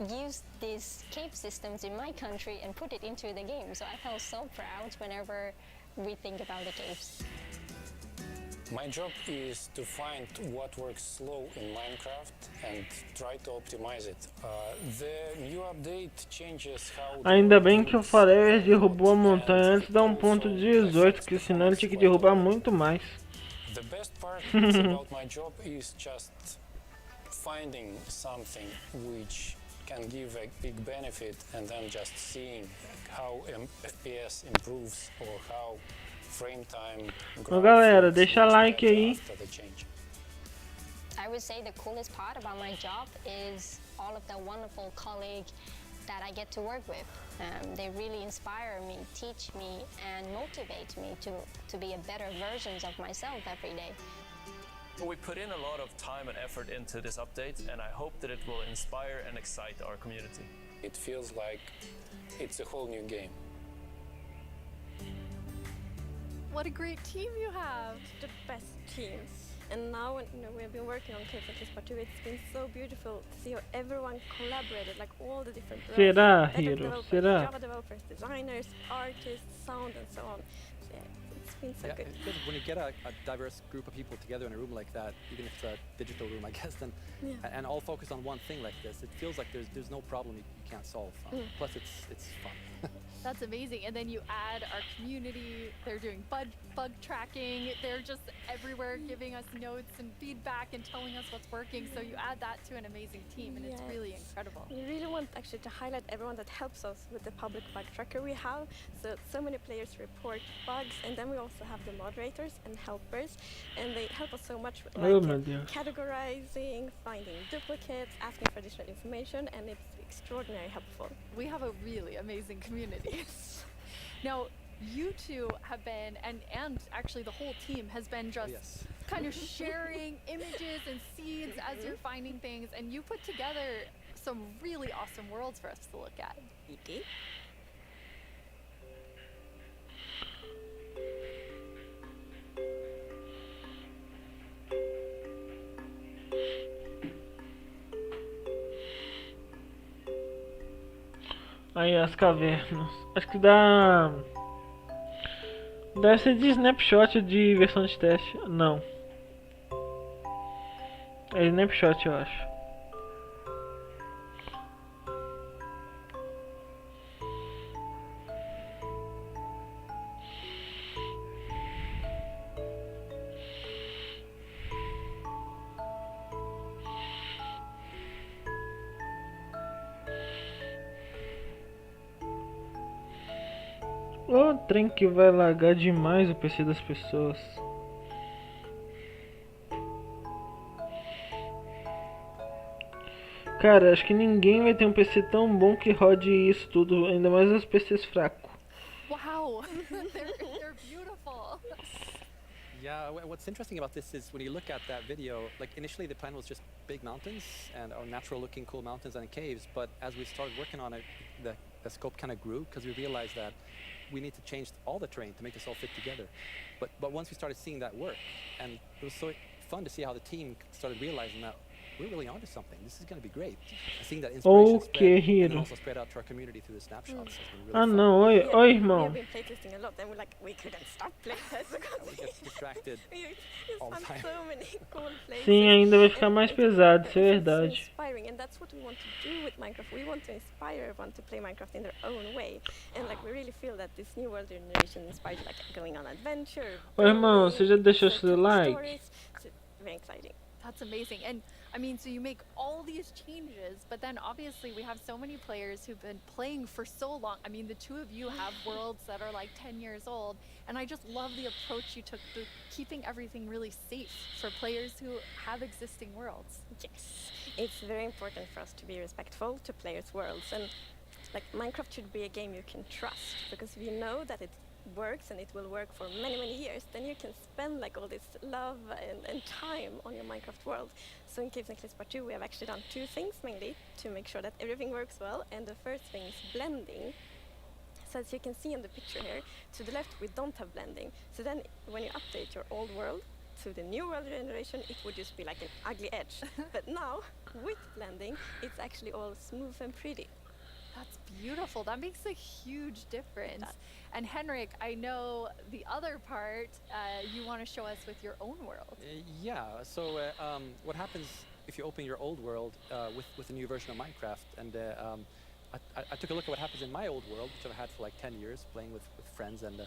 use these cave systems in my country and put it into the game. So I felt so proud whenever we think about the caves. My job is to find what works slow in Minecraft and try to optimize it. The new update changes how... Ainda bem que o Farever derrubou a montanha antes da 1.18, que senão ele tinha que derrubar muito mais. The best part about my job is just finding something which can give a big benefit and then just seeing how FPS improves or how frame time Então, galera, deixa like aí. after the change. I would say the coolest part about my job is all of the wonderful colleagues that I get to work with. They really inspire me, teach me, and motivate me to be a better version of myself every day. We put in a lot of time and effort into this update, and I hope that it will inspire and excite our community. It feels like it's a whole new game. What a great team you have! The best team. And now, we've been working on Caves and Cliffs Part 2. It's been so beautiful to see how everyone collaborated, like all the different roles. Será, Better Hiro? developers, Será? Java developers, designers, artists, sound, and so on. So, yeah, it's been so Yeah, good. it's good when you get a diverse group of people together in a room like that, even if it's a digital room, I guess, then, Yeah. and all focused on one thing like this, it feels like there's no problem you can't solve. Plus, it's fun. That's amazing. And then you add our community. They're doing bug tracking. They're just everywhere giving us notes and feedback and telling us what's working. So you add that to an amazing team, and it's Yes. really incredible. We really want actually to highlight everyone that helps us with the public bug tracker we have. So many players report bugs, and then we also have the moderators and helpers, and they help us so much with Oh my Deus. categorizing, finding duplicates, asking for additional information, and it's extraordinarily helpful. We have a really amazing community. Now, you two have been, and actually the whole team has been just kind of sharing images and seeds as you're finding things, and you put together some really awesome worlds for us to look at. You did? Aí as cavernas. Acho que dá. Deve ser de snapshot de versão de teste. Não. É snapshot, eu acho. O trem que vai lagar demais o PC das pessoas. Cara, acho que ninguém vai ter um PC tão bom que rode isso tudo, ainda mais os PCs fracos. Wow, they're beautiful. Yeah, what's interesting about this is when you look at that video, like initially the plan was just big mountains and natural looking cool mountains and caves, but as we started working on it, the scope kind of grew because we realized that we need to change all the terrain to make this all fit together. But once we started seeing that work, and it was so fun to see how the team started realizing that we're really onto something. This is going to be great. Seeing that inspiration spread and also spread out to our community through the snapshots has been really fun. Não, oi, irmão. We've been playtesting a lot, and we're like, we couldn't stop playtesting because we get distracted all the time. So many cool places. Sim, ainda vai ficar mais pesado, isso é verdade. Inspiring, and that's what we want to do with Minecraft. We want to inspire everyone to play Minecraft in their own way, and like we really feel that this new world generation inspires like going on adventure. Oi, irmão, você já deixou seu like? It's very exciting. That's amazing. And I mean, so you make all these changes, but then obviously we have so many players who've been playing for so long. I mean, the two of you have worlds that are like 10 years old, and I just love the approach you took to keeping everything really safe for players who have existing worlds. Yes, it's very important for us to be respectful to players' worlds, and like Minecraft should be a game you can trust, because if you know that it works and it will work for many years, then you can spend like all this love and time on your Minecraft world. So in Caves and Cliffs Part 2 we have actually done two things mainly to make sure that everything works well, and the first thing is blending. So as you can see in the picture here, to the left we don't have blending, so then when you update your old world to the new world generation it would just be like an ugly edge. But now with blending it's actually all smooth and pretty. That's beautiful. That makes a huge difference. And Henrik, I know the other part you want to show us with your own world. Yeah, so what happens if you open your old world with a new version of Minecraft, and I took a look at what happens in my old world, which I've had for like 10 years, playing with friends and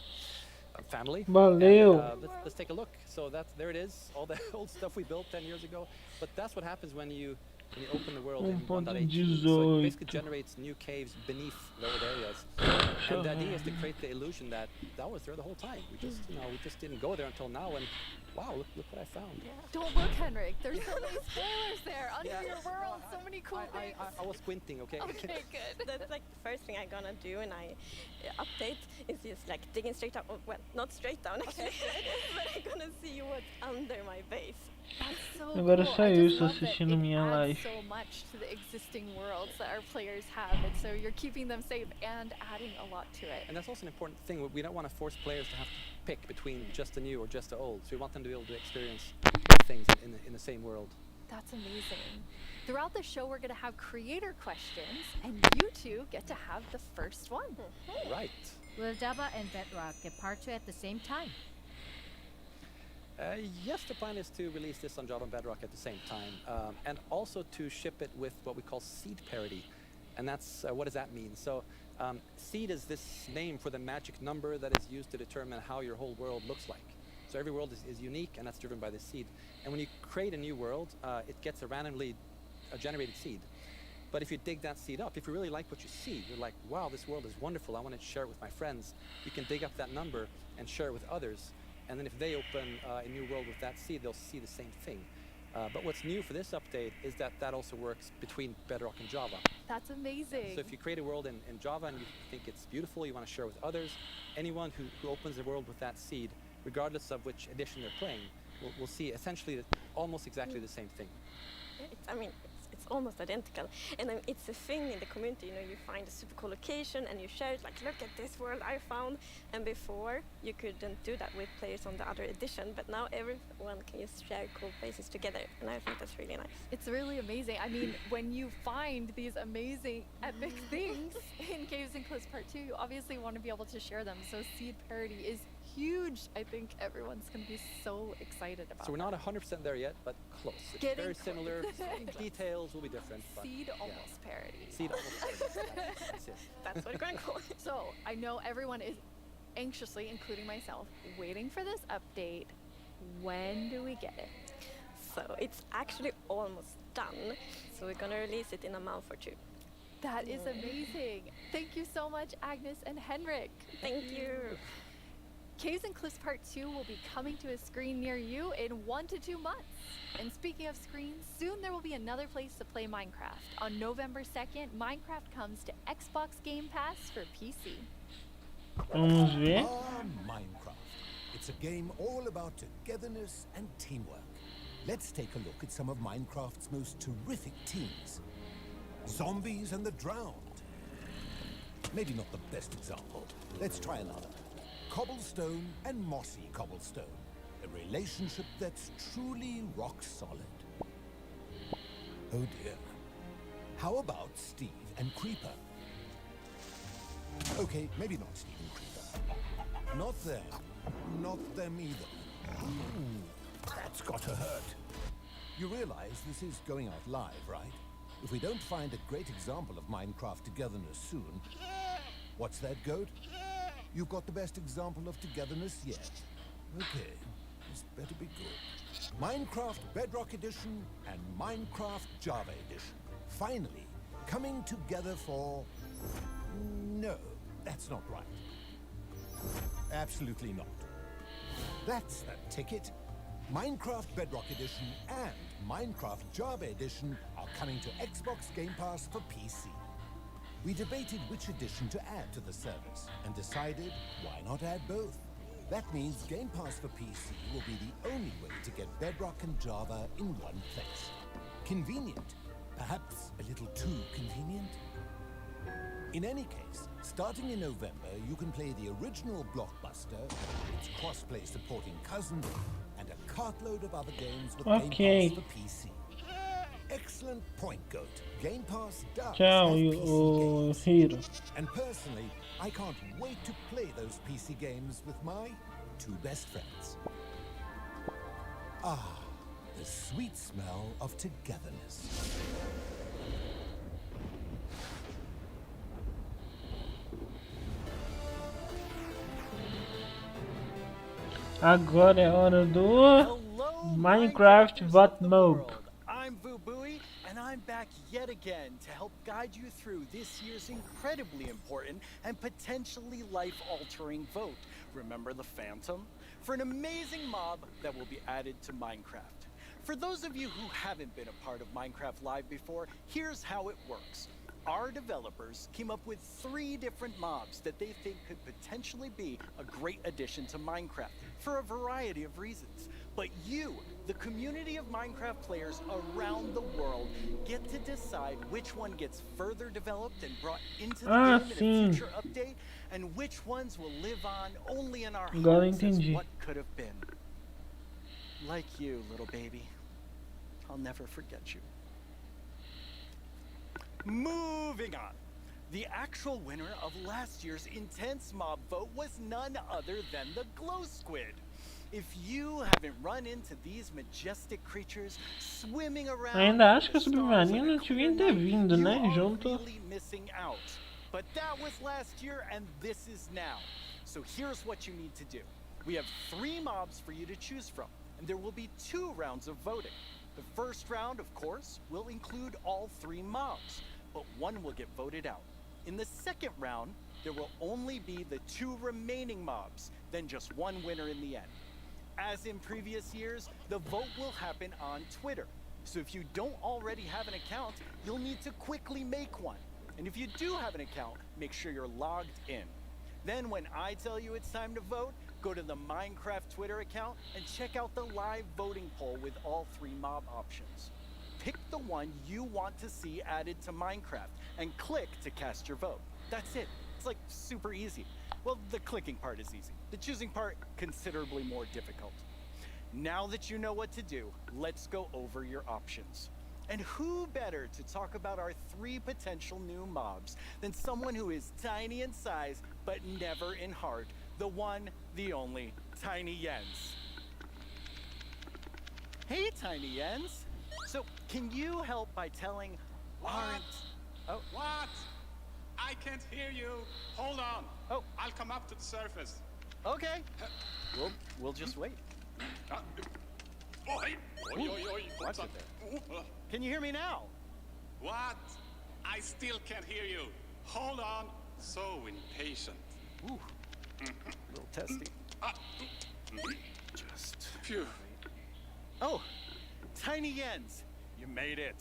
family. Valeu. And, let's take a look. So there it is, all the old stuff we built 10 years ago. But that's what happens when you open the world in 1.18, so it basically generates new caves beneath the old areas. And the idea is to create the illusion that was there the whole time. We just didn't go there until now, and wow, look what I found. Yeah. Don't look, Henrik. There's so many spoilers there under your world. So many cool things. I was squinting, okay? Okay, good. That's like the first thing I'm gonna do when I update is just like digging straight down. Well, not straight down actually, but I'm gonna see what's under my base. That's so Agora cool. saiu isso assistindo minha live. So much to the existing worlds that our players have, and so you're keeping them safe and adding a lot to it. And that's also an important thing. We don't want to force players to have to pick between just the new or just the old. So we want them to be able to experience both things in the same world. That's amazing. Throughout the show, we're going to have creator questions, and you two get to have the first one. Right. Will Java and Bedrock get Part 2 at the same time? Yes, the plan is to release this on Java and Bedrock at the same time, and also to ship it with what we call seed parity. And that's, what does that mean? So seed is this name for the magic number that is used to determine how your whole world looks like. So every world is unique, and that's driven by this seed. And when you create a new world, it gets a randomly generated seed. But if you dig that seed up, if you really like what you see, you're like, wow, this world is wonderful, I want to share it with my friends, you can dig up that number and share it with others. And then if they open a new world with that seed, they'll see the same thing. But what's new for this update is that also works between Bedrock and Java. That's amazing. So if you create a world in Java and you think it's beautiful, you want to share it with others, anyone who opens a world with that seed, regardless of which edition they're playing, will see essentially almost exactly the same thing. It's almost identical, and it's a thing in the community. You find a super cool location and you share it, like, look at this world I found. And before you couldn't do that with players on the other edition, but now everyone can just share cool places together, and I think that's really nice. It's really amazing. I mean, when you find these amazing epic things in Caves and Cliffs Part 2, you obviously want to be able to share them. So seed parity is huge. I think everyone's going to be so excited about it. So we're not 100% there yet, but close. It's Getting very similar. Details will be different. But seed almost parity. Seed almost parity. That's it. That's what we're going for. So I know everyone is anxiously, including myself, waiting for this update. When do we get it? So it's actually almost done. So we're going to release it in a month or two. That is amazing. Thank you so much, Agnes and Henrik. Thank you. Caves and Cliffs Part 2 will be coming to a screen near you in 1 to 2 months. And speaking of screens, soon there will be another place to play Minecraft. On November 2nd, Minecraft comes to Xbox Game Pass for PC. Vamos ver. Minecraft. It's a game all about togetherness and teamwork. Let's take a look at some of Minecraft's most terrific teams. Zombies and the Drowned. Maybe not the best example. Let's try another. Cobblestone and Mossy Cobblestone. A relationship that's truly rock solid. Oh dear. How about Steve and Creeper? Okay, maybe not Steve and Creeper. Not them. Not them either. Ooh, that's gotta hurt. You realize this is going out live, right? If we don't find a great example of Minecraft togetherness soon... What's that, Goat? You've got the best example of togetherness yet. Okay, this better be good. Minecraft Bedrock Edition and Minecraft Java Edition. Finally, coming together for... No, that's not right. Absolutely not. That's the ticket. Minecraft Bedrock Edition and Minecraft Java Edition are coming to Xbox Game Pass for PC. We debated which edition to add to the service and decided why not add both. That means Game Pass for PC will be the only way to get Bedrock and Java in one place. Convenient, perhaps a little too convenient. In any case, starting in November, you can play the original Blockbuster, its cross-play supporting cousin, and a cartload of other games with Game Pass for PC. Excellent point, Goat. Game Pass does Tchau, have o PC Hiro. games. And personally, I can't wait to play those PC games with my two best friends. Ah, the sweet smell of togetherness. Agora é hora do Minecraft Bot Mob. I'm VooBuoy, and I'm back yet again to help guide you through this year's incredibly important and potentially life-altering vote. Remember the Phantom? For an amazing mob that will be added to Minecraft. For those of you who haven't been a part of Minecraft Live before, here's how it works. Our developers came up with 3 different mobs that they think could potentially be a great addition to Minecraft for a variety of reasons. But you, the community of Minecraft players around the world, get to decide which one gets further developed and brought into the game in a future update, and which ones will live on only in our hearts as what could have been. Like you, little baby. I'll never forget you. Moving on. The actual winner of last year's intense mob vote was none other than the Glow Squid. If you haven't run into these majestic creatures swimming around, Ainda acho que a Submarina não devia ter vindo, né? Junto. really missing out. But that was last year and this is now. So here's what you need to do. We have 3 mobs for you to choose from, and there will be 2 rounds of voting. The first round, of course, will include all 3 mobs, but one will get voted out. In the second round, there will only be the 2 remaining mobs, then just one winner in the end. As in previous years, the vote will happen on Twitter. So if you don't already have an account, you'll need to quickly make one. And if you do have an account, make sure you're logged in. Then when I tell you it's time to vote, go to the Minecraft Twitter account and check out the live voting poll with all 3 mob options. Pick the one you want to see added to Minecraft and click to cast your vote. That's it. It's like super easy. Well, the clicking part is easy. The choosing part, considerably more difficult. Now that you know what to do, let's go over your options. And who better to talk about our 3 potential new mobs than someone who is tiny in size, but never in heart. The one, the only, Tiny Jens. Hey, Tiny Jens. So, can you help by telling What? What? I can't hear you. Hold on. Oh. I'll come up to the surface. Okay. We'll just wait. Oi! Oi, oi, oi. Watch it there. Can you hear me now? What? I still can't hear you. Hold on. So impatient. Ooh. A little testy. Just. Phew. Oh, Tiny Jens, you made it.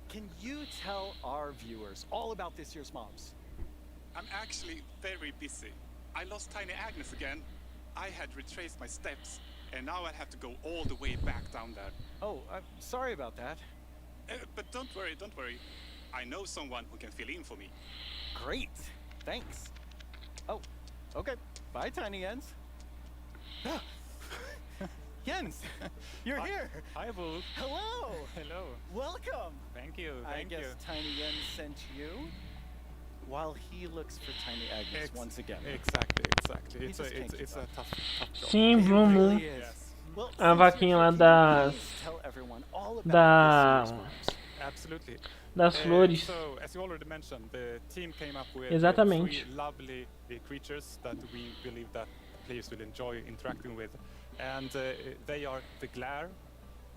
Can you tell our viewers all about this year's mobs? I'm actually very busy. I lost Tiny Agnes again. I had retraced my steps, and now I have to go all the way back down there. Oh, I'm sorry about that. But don't worry, don't worry. I know someone who can fill in for me. Great, thanks. Oh, okay. Bye, Tiny Jens. Jens, you're here. Hi, Boo. Hello. Hello. Welcome. Thank you. I guess Tiny Jens sent you while he looks for Tiny Agnes once again. Exactly. It's a tough job. Sim, vamos. A vaquinha lá das flores. So, as you already mentioned, the team came up with Exatamente. 3 lovely creatures that we believe that players will enjoy interacting with. And they are the Glare,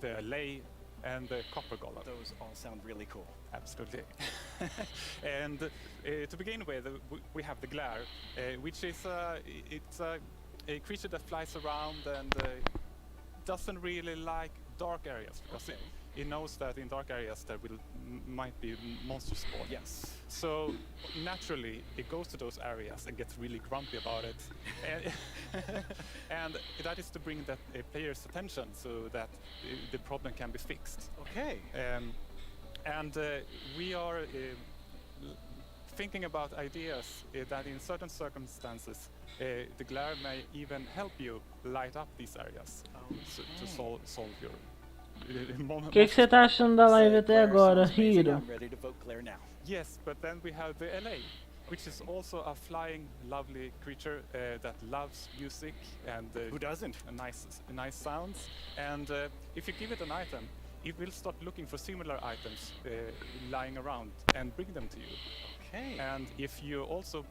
the Allay, and the Copper Golem. Those all sound really cool. Absolutely. And to begin with, we have the Glare, which is it's a creature that flies around and doesn't really like dark areas because it knows that in dark areas there might be monster spawn. Yes. So naturally it goes to those areas and gets really grumpy about it, and that is to bring that player's attention so that the problem can be fixed. Okay. And we are thinking about ideas that in certain circumstances the Glare may even help you light up these areas to solve your O que você tá achando da live até agora, Hiro? Yes, but then we have the LA, which is also a flying, lovely creature that loves music and who doesn't? Nice sounds. And if you give it an item, it will start looking for similar items lying around and bring them to you. Okay. And if you also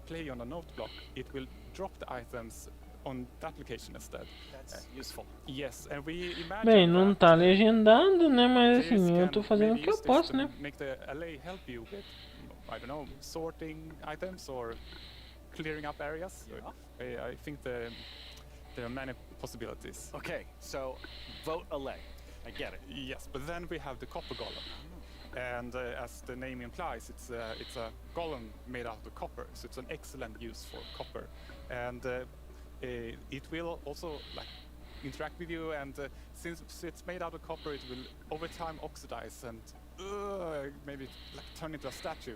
play on a note block, it will drop the items on that location instead. That's useful. Yes, and we imagine. Bem, não tá legendado, né? Mas assim, eu tô fazendo o que eu posso, né? Make the LA help you with, I don't know, sorting items or clearing up areas. Yeah. I think there are many possibilities. Okay, so vote LA. I get it. Yes, but then we have the Copper Golem. And as the name implies, it's a golem made out of copper, so it's an excellent use for copper. And it will also interact with you, and since it's made out of copper, it will over time oxidize and maybe turn into a statue.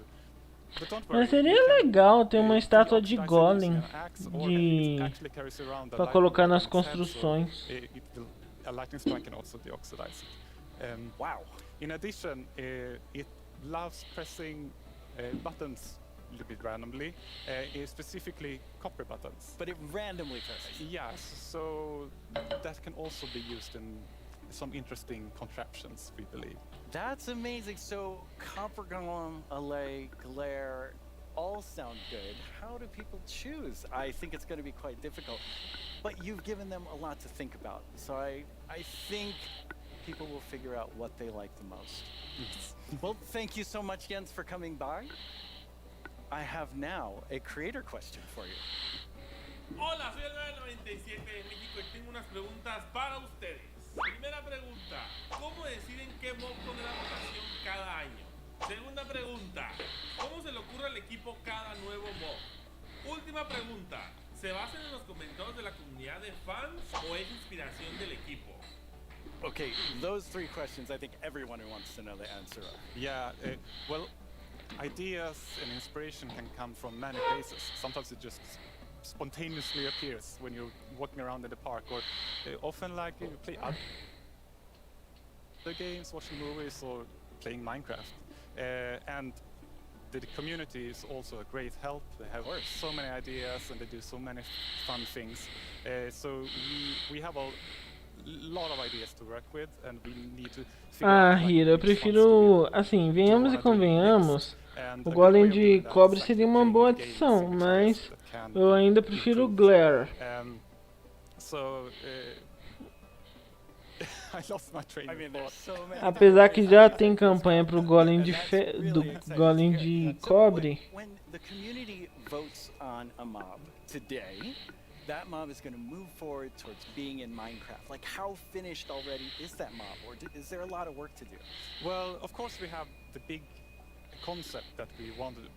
But don't worry, mas seria legal ter uma estátua de golem para colocar nas construções. A lightning strike can also deoxidize it. Wow. In addition, it loves pressing buttons a little bit randomly, specifically copper buttons. But it randomly presses? Yes, so that can also be used in some interesting contraptions, we believe. That's amazing. So Copper Golem, Allay, Glare, all sound good. How do people choose? I think it's going to be quite difficult. But you've given them a lot to think about. So I think people will figure out what they like the most. Well, thank you so much, Jens, for coming by. I have now a creator question for you. Hola, soy el 97 de México y tengo unas preguntas para ustedes. Primera pregunta, ¿cómo deciden qué mob poner a votación cada año? Segunda pregunta, ¿cómo se le ocurre al equipo cada nuevo mob? Última pregunta, ¿se basan en los comentarios de la comunidad de fans o es inspiración del equipo? Okay, those 3 questions, I think everyone who wants to know the answer are. Yeah, well, ideas and inspiration can come from many places. Sometimes it just spontaneously appears when you're walking around in the park, or often you play other games, watching movies, or playing Minecraft. And the community is also a great help. They have so many ideas and they do so many fun things. So we have a lot of ideas to work with, and we need to Hiro, eu prefiro, assim, venhamos e convenhamos, o Golem de Cobre seria uma boa adição, mas eu ainda prefiro o Glare. I lost my train of thought. So many Apesar que já tem campanha pro golem de do golem de cobre. When the community votes on a mob today, that mob is going to move forward towards being in Minecraft. Like, how finished already is that mob, or is there a lot of work to do? Well, of course we have the big concept that we wanted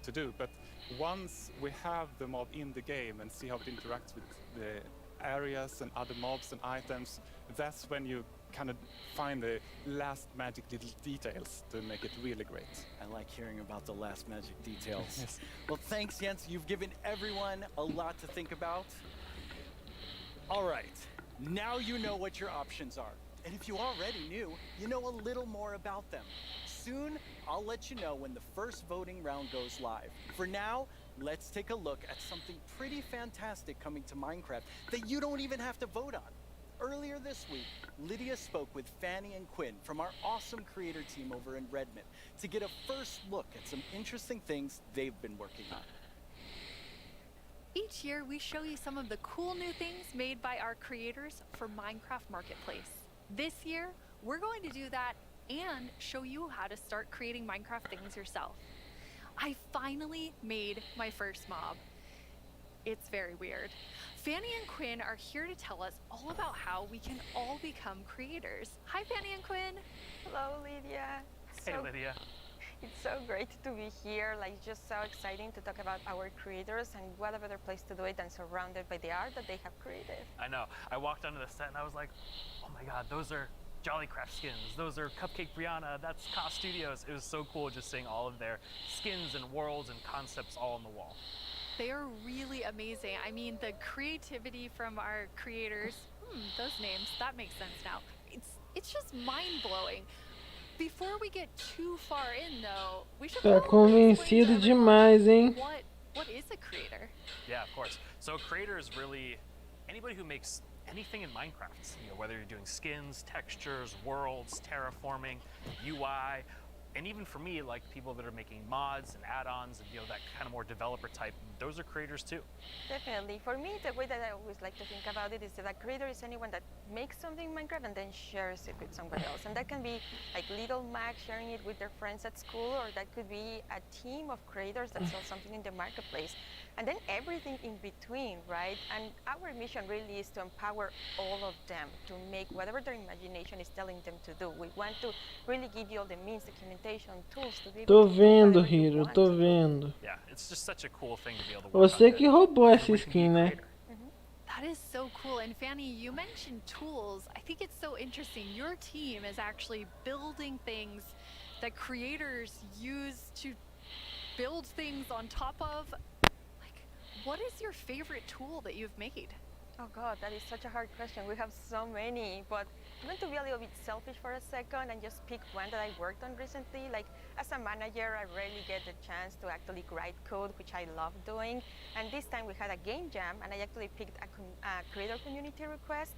to do, but once we have the mob in the game and see how it interacts with the areas and other mobs and items, that's when you kind of find the last magic little details to make it really great. I like hearing about the last magic details. Yes. Well, thanks, Jens. You've given everyone a lot to think about. All right, now you know what your options are. And if you already knew, you know a little more about them. Soon, I'll let you know when the first voting round goes live. For now, let's take a look at something pretty fantastic coming to Minecraft that you don't even have to vote on. Earlier this week, Lydia spoke with Fanny and Quinn from our awesome creator team over in Redmond to get a first look at some interesting things they've been working on. Each year, we show you some of the cool new things made by our creators for Minecraft Marketplace. This year, we're going to do that and show you how to start creating Minecraft things yourself. I finally made my first mob. It's very weird. Fanny and Quinn are here to tell us all about how we can all become creators. Hi, Fanny and Quinn. Hello, Lydia. Hey, Lydia. It's so great to be here. Like, just so exciting to talk about our creators, and what a better place to do it than surrounded by the art that they have created. I know. I walked onto the set and I was like, oh my God, those are Jollycraft skins. Those are Cupcake Brianna. That's Ka Studios. It was so cool just seeing all of their skins and worlds and concepts all on the wall. They are really amazing. I mean, the creativity from our creators, those names, that makes sense now. It's just mind-blowing. Before we get too far in, though, we should Tá convencido demais, hein? What is a creator? Yeah, of course. So a creator is really anybody who makes anything in Minecraft. You know, whether you're doing skins, textures, worlds, terraforming, UI, and even for me, like people that are making mods and add-ons and that kind of more developer type, those are creators too. Definitely. For me, the way that I always like to think about it is that a creator is anyone that makes something in Minecraft and then shares it with somebody else. And that can be like Little Mac sharing it with their friends at school, or that could be a team of creators that sell something in the marketplace. And then everything in between, right? And our mission really is to empower all of them to make whatever their imagination is telling them to do. We want to really give you all the means, documentation, tools to be able Tô to do vendo, whatever you Hiro, want. tô vendo. Yeah, it's just such a cool thing to be able to work Você on. que roubou essa skin, né? That is so cool. And Fanny, you mentioned tools. I think it's so interesting. Your team is actually building things that creators use to build things on top of. What is your favorite tool that you've made? Oh God, that is such a hard question. We have so many, but I'm going to be a little bit selfish for a second and just pick one that I worked on recently. Like, as a manager, I rarely get the chance to actually write code, which I love doing. And this time we had a game jam, and I actually picked a creator community request,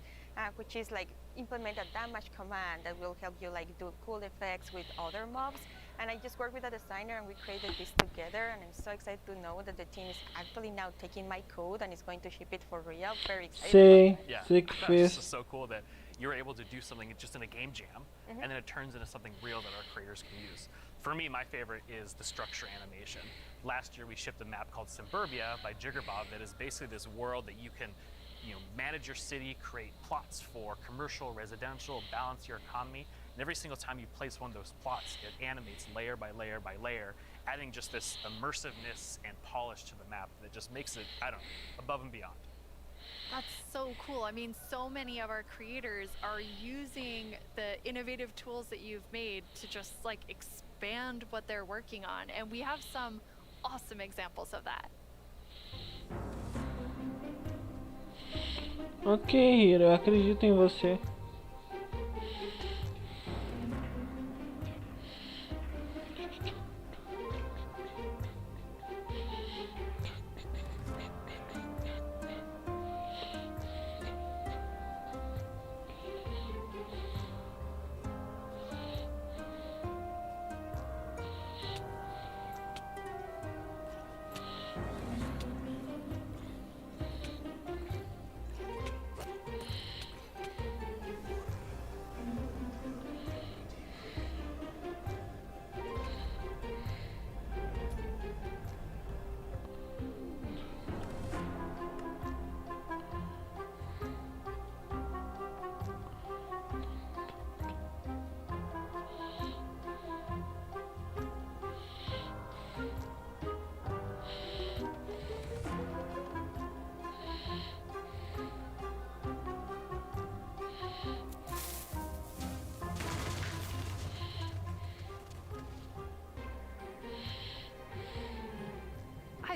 which is like implement a damage command that will help you like do cool effects with other mobs. And I just worked with a designer and we created this together, and I'm so excited to know that the team is actually now taking my code and is going to ship it for real. Very excited. Yeah, fez. that's so cool that you're able to do something just in a game jam, and then it turns into something real that our creators can use. For me, my favorite is the structure animation. Last year we shipped a map called Suburbia by Jiggerbob that is basically this world that you can manage your city, create plots for commercial, residential, balance your economy. And every single time you place one of those plots, it animates layer by layer by layer, adding just this immersiveness and polish to the map that just makes it, I don't know, above and beyond. That's so cool. I mean, so many of our creators are using the innovative tools that you've made to just like expand what they're working on. And we have some awesome examples of that. Ok, Hiro, eu acredito em você.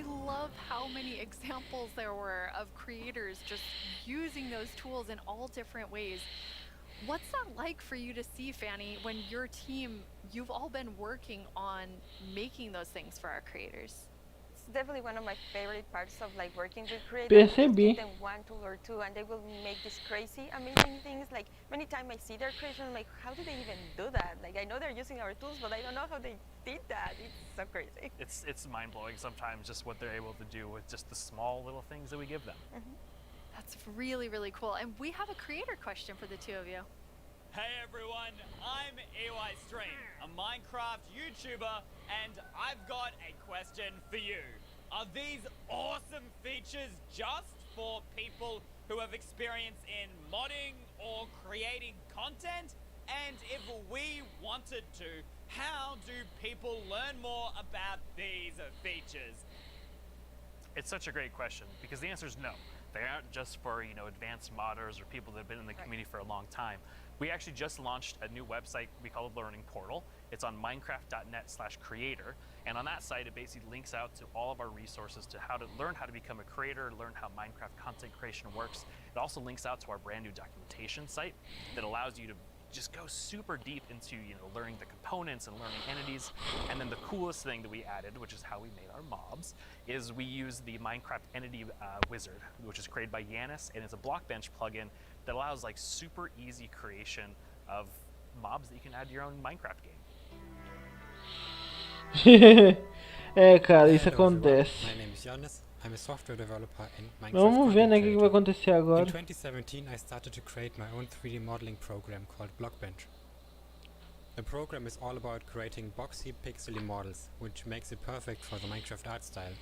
love how many examples there were of creators just using those tools in all different ways. What's that like for you to see, Fanny, when your team, you've all been working on making those things for our creators? It's definitely one of my favorite parts of like working with creators. Percebi. Give them one tool or two and they will make these crazy, amazing things. Like many times I see their creation, I'm like, how do they even do that? Like I know they're using our tools, but I don't know how they did that. It's so crazy. It's mind-blowing sometimes just what they're able to do with just the small little things that we give them. That's really, really cool. And we have a creator question for the two of you. Hey everyone, I'm EY Stream, a Minecraft YouTuber, and I've got a question for you. Are these awesome features just for people who have experience in modding or creating content? And if we wanted to, how do people learn more about these features? It's such a great question because the answer is no. They aren't just for, advanced modders or people that have been in the community for a long time. We actually just launched a new website we call it Learning Portal. It's on minecraft.net/creator. And on that site, it basically links out to all of our resources to how to learn how to become a creator, learn how Minecraft content creation works. It also links out to our brand new documentation site that allows you to just go super deep into learning the components and learning entities. And then the coolest thing that we added, which is how we made our mobs, is we use the Minecraft Entity Wizard, which is created by Yanis, and it's a Blockbench plugin that allows like super easy creation of mobs that you can add to your own Minecraft game. Cara, isso acontece. My name is Yanis. I'm a software developer in Minecraft. Vamos ver, né, o que vai acontecer agora. In 2017, I started to create my own 3D modeling program called Blockbench. The program is all about creating boxy, pixely models, which makes it perfect for the Minecraft art style.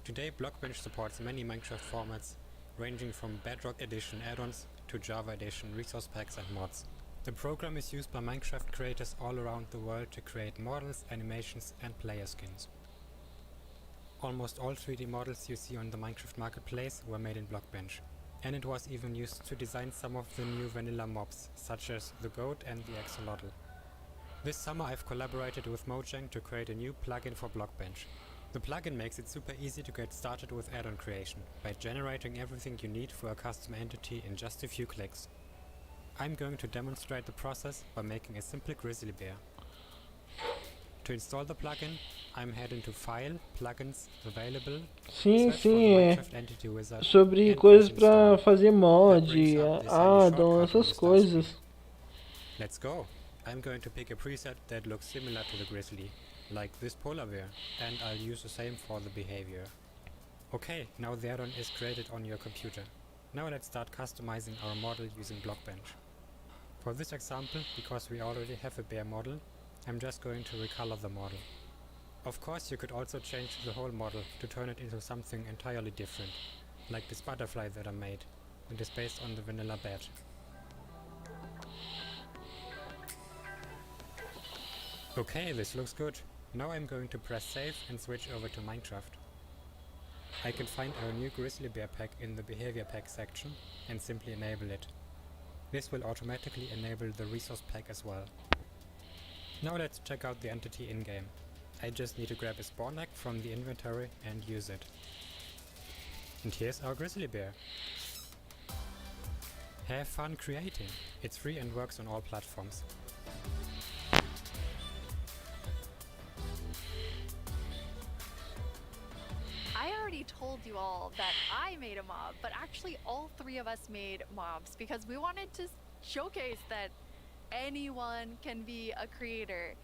Today, Blockbench supports many Minecraft formats, ranging from Bedrock Edition add-ons to Java Edition resource packs and mods. The program is used by Minecraft creators all around the world to create models, animations, and player skins. Almost all 3D models you see on the Minecraft marketplace were made in Blockbench, and it was even used to design some of the new vanilla mobs, such as the goat and the axolotl. This summer I've collaborated with Mojang to create a new plugin for Blockbench. The plugin makes it super easy to get started with add-on creation, by generating everything you need for a custom entity in just a few clicks. I'm going to demonstrate the process by making a simple grizzly bear. To install the plugin, I'm heading to File, Plugins, Available, Sim, search for the sim, é Minecraft Entity Wizard, sobre and coisas press pra install. fazer mod, That brings up this handy addon, shortcut on essas the start coisas. screen. Let's go! I'm going to pick a preset that looks similar to the grizzly, like this polar bear, and I'll use the same for the behavior. Okay, now the add-on is created on your computer. Now let's start customizing our model using Blockbench. For this example, because we already have a bear model, I'm just going to recolor the model. Of course, you could also change the whole model to turn it into something entirely different, like this butterfly that I made, and is based on the vanilla bat. Okay, this looks good. Now I'm going to press save and switch over to Minecraft. I can find our new grizzly bear pack in the behavior pack section and simply enable it. This will automatically enable the resource pack as well. Now let's check out the entity in-game. I just need to grab a spawn egg from the inventory and use it. And here's our grizzly bear. Have fun creating! It's free and works on all platforms. I already told you all that I made a mob, but actually all three of us made mobs because we wanted to showcase that anyone can be a creator.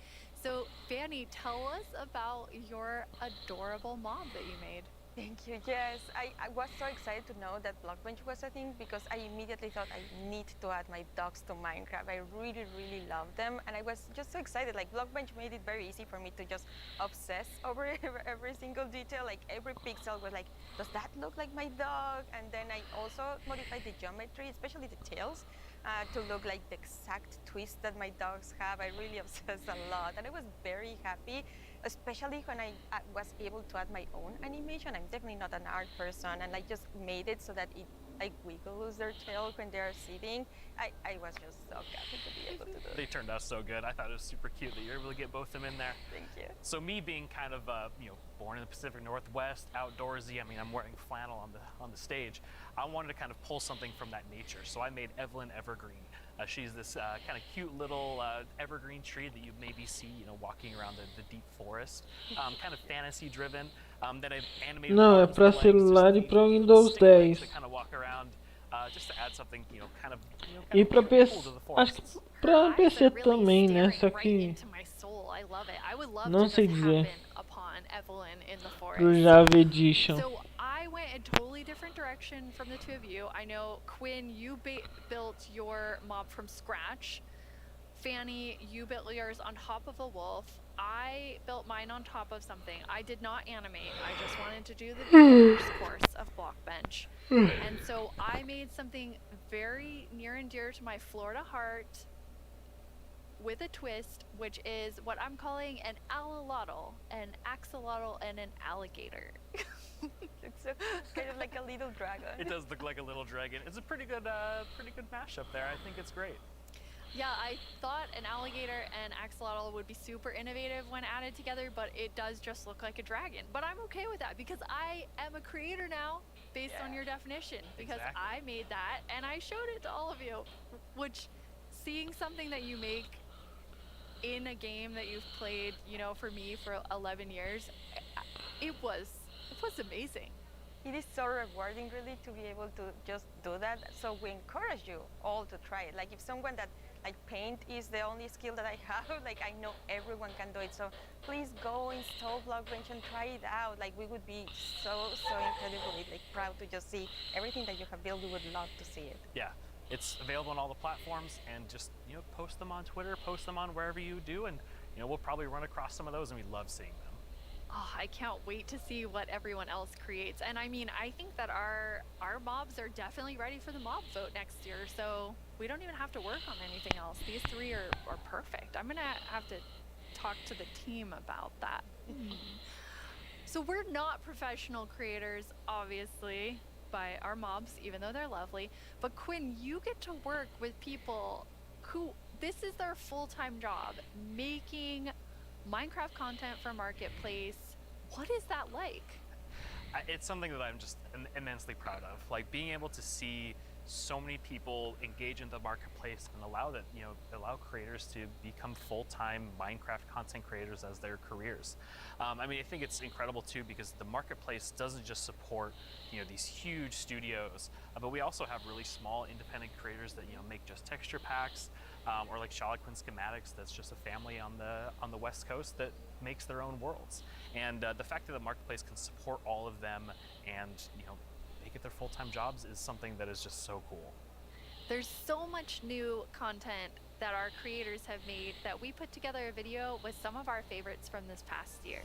So Fanny, tell us about your adorable mob that you made. Thank you. Yes, I was so excited to know that Blockbench was a thing because I immediately thought I need to add my dogs to Minecraft. I really, really love them, and I was just so excited. Like Blockbench made it very easy for me to just obsess over every single detail. Like every pixel was like, does that look like my dog? And then I also modified the geometry, especially the tails, to look like the exact twist that my dogs have. I really obsessed a lot, and I was very happy, especially when I was able to add my own animation. I'm definitely not an art person, and I just made it so that it like wiggle lose their tail when they are sitting. I was just so happy to be able to do it. They turned out so good. I thought it was super cute that you're able to get both of them in there. Thank you. So me being kind of born in the Pacific Northwest, outdoorsy. I mean, I'm wearing flannel on the stage. I wanted to kind of pull something from that nature. So I made Evelyn Evergreen. She's this kind of cute little evergreen tree that you maybe see, walking around the deep forest. Kind of fantasy driven. That I've animated. Não, é pra celular e pra Windows 10. To kind of walk around, just to add something, kind of. E pra PC, acho que pra PC também, né? Só que não sei dizer. Pro Java Edition. So I went a totally different direction from the two of you. I know Quinn, you built your mob from scratch. Fanny, you built yours on top of a wolf. I built mine on top of something. I did not animate. I just wanted to do the beginner's course of Blockbench. And so I made something very near and dear to my Florida heart with a twist, which is what I'm calling an alolotl, an axolotl, and an alligator. It's kind of like a little dragon. It does look like a little dragon. It's a pretty good mashup there. I think it's great. Yeah, I thought an alligator and axolotl would be super innovative when added together, but it does just look like a dragon. But I'm okay with that because I am a creator now, based on your definition, because I made that and I showed it to all of you. Which, seeing something that you make in a game that you've played, for me for 11 years, it was amazing. It is so rewarding, really, to be able to just do that. So we encourage you all to try it. Like if someone that paint is the only skill that I have, I know everyone can do it. So please go install Blockbench and try it out. We would be so incredibly proud to just see everything that you have built. We would love to see it. Yeah, it's available on all the platforms, and just post them on Twitter, post them on wherever you do, and we'll probably run across some of those, and we love seeing them. Oh, I can't wait to see what everyone else creates. And I mean, I think that our mobs are definitely ready for the mob vote next year, so we don't even have to work on anything else. These three are perfect. I'm gonna have to talk to the team about that. So we're not professional creators, obviously, by our mobs, even though they're lovely. But Quinn, you get to work with people who, this is their full-time job, making Minecraft content for Marketplace. What is that like? It's something that I'm just immensely proud of. Being able to see so many people engage in the marketplace and allow creators to become full-time Minecraft content creators as their careers. I think it's incredible too, because the marketplace doesn't just support these huge studios, but we also have really small independent creators that make just texture packs, or like Shalaquin Schematics, that's just a family on the West Coast that makes their own worlds. And the fact that the marketplace can support all of them and make it their full-time jobs is something that is just so cool. There's so much new content that our creators have made that we put together a video with some of our favorites from this past year.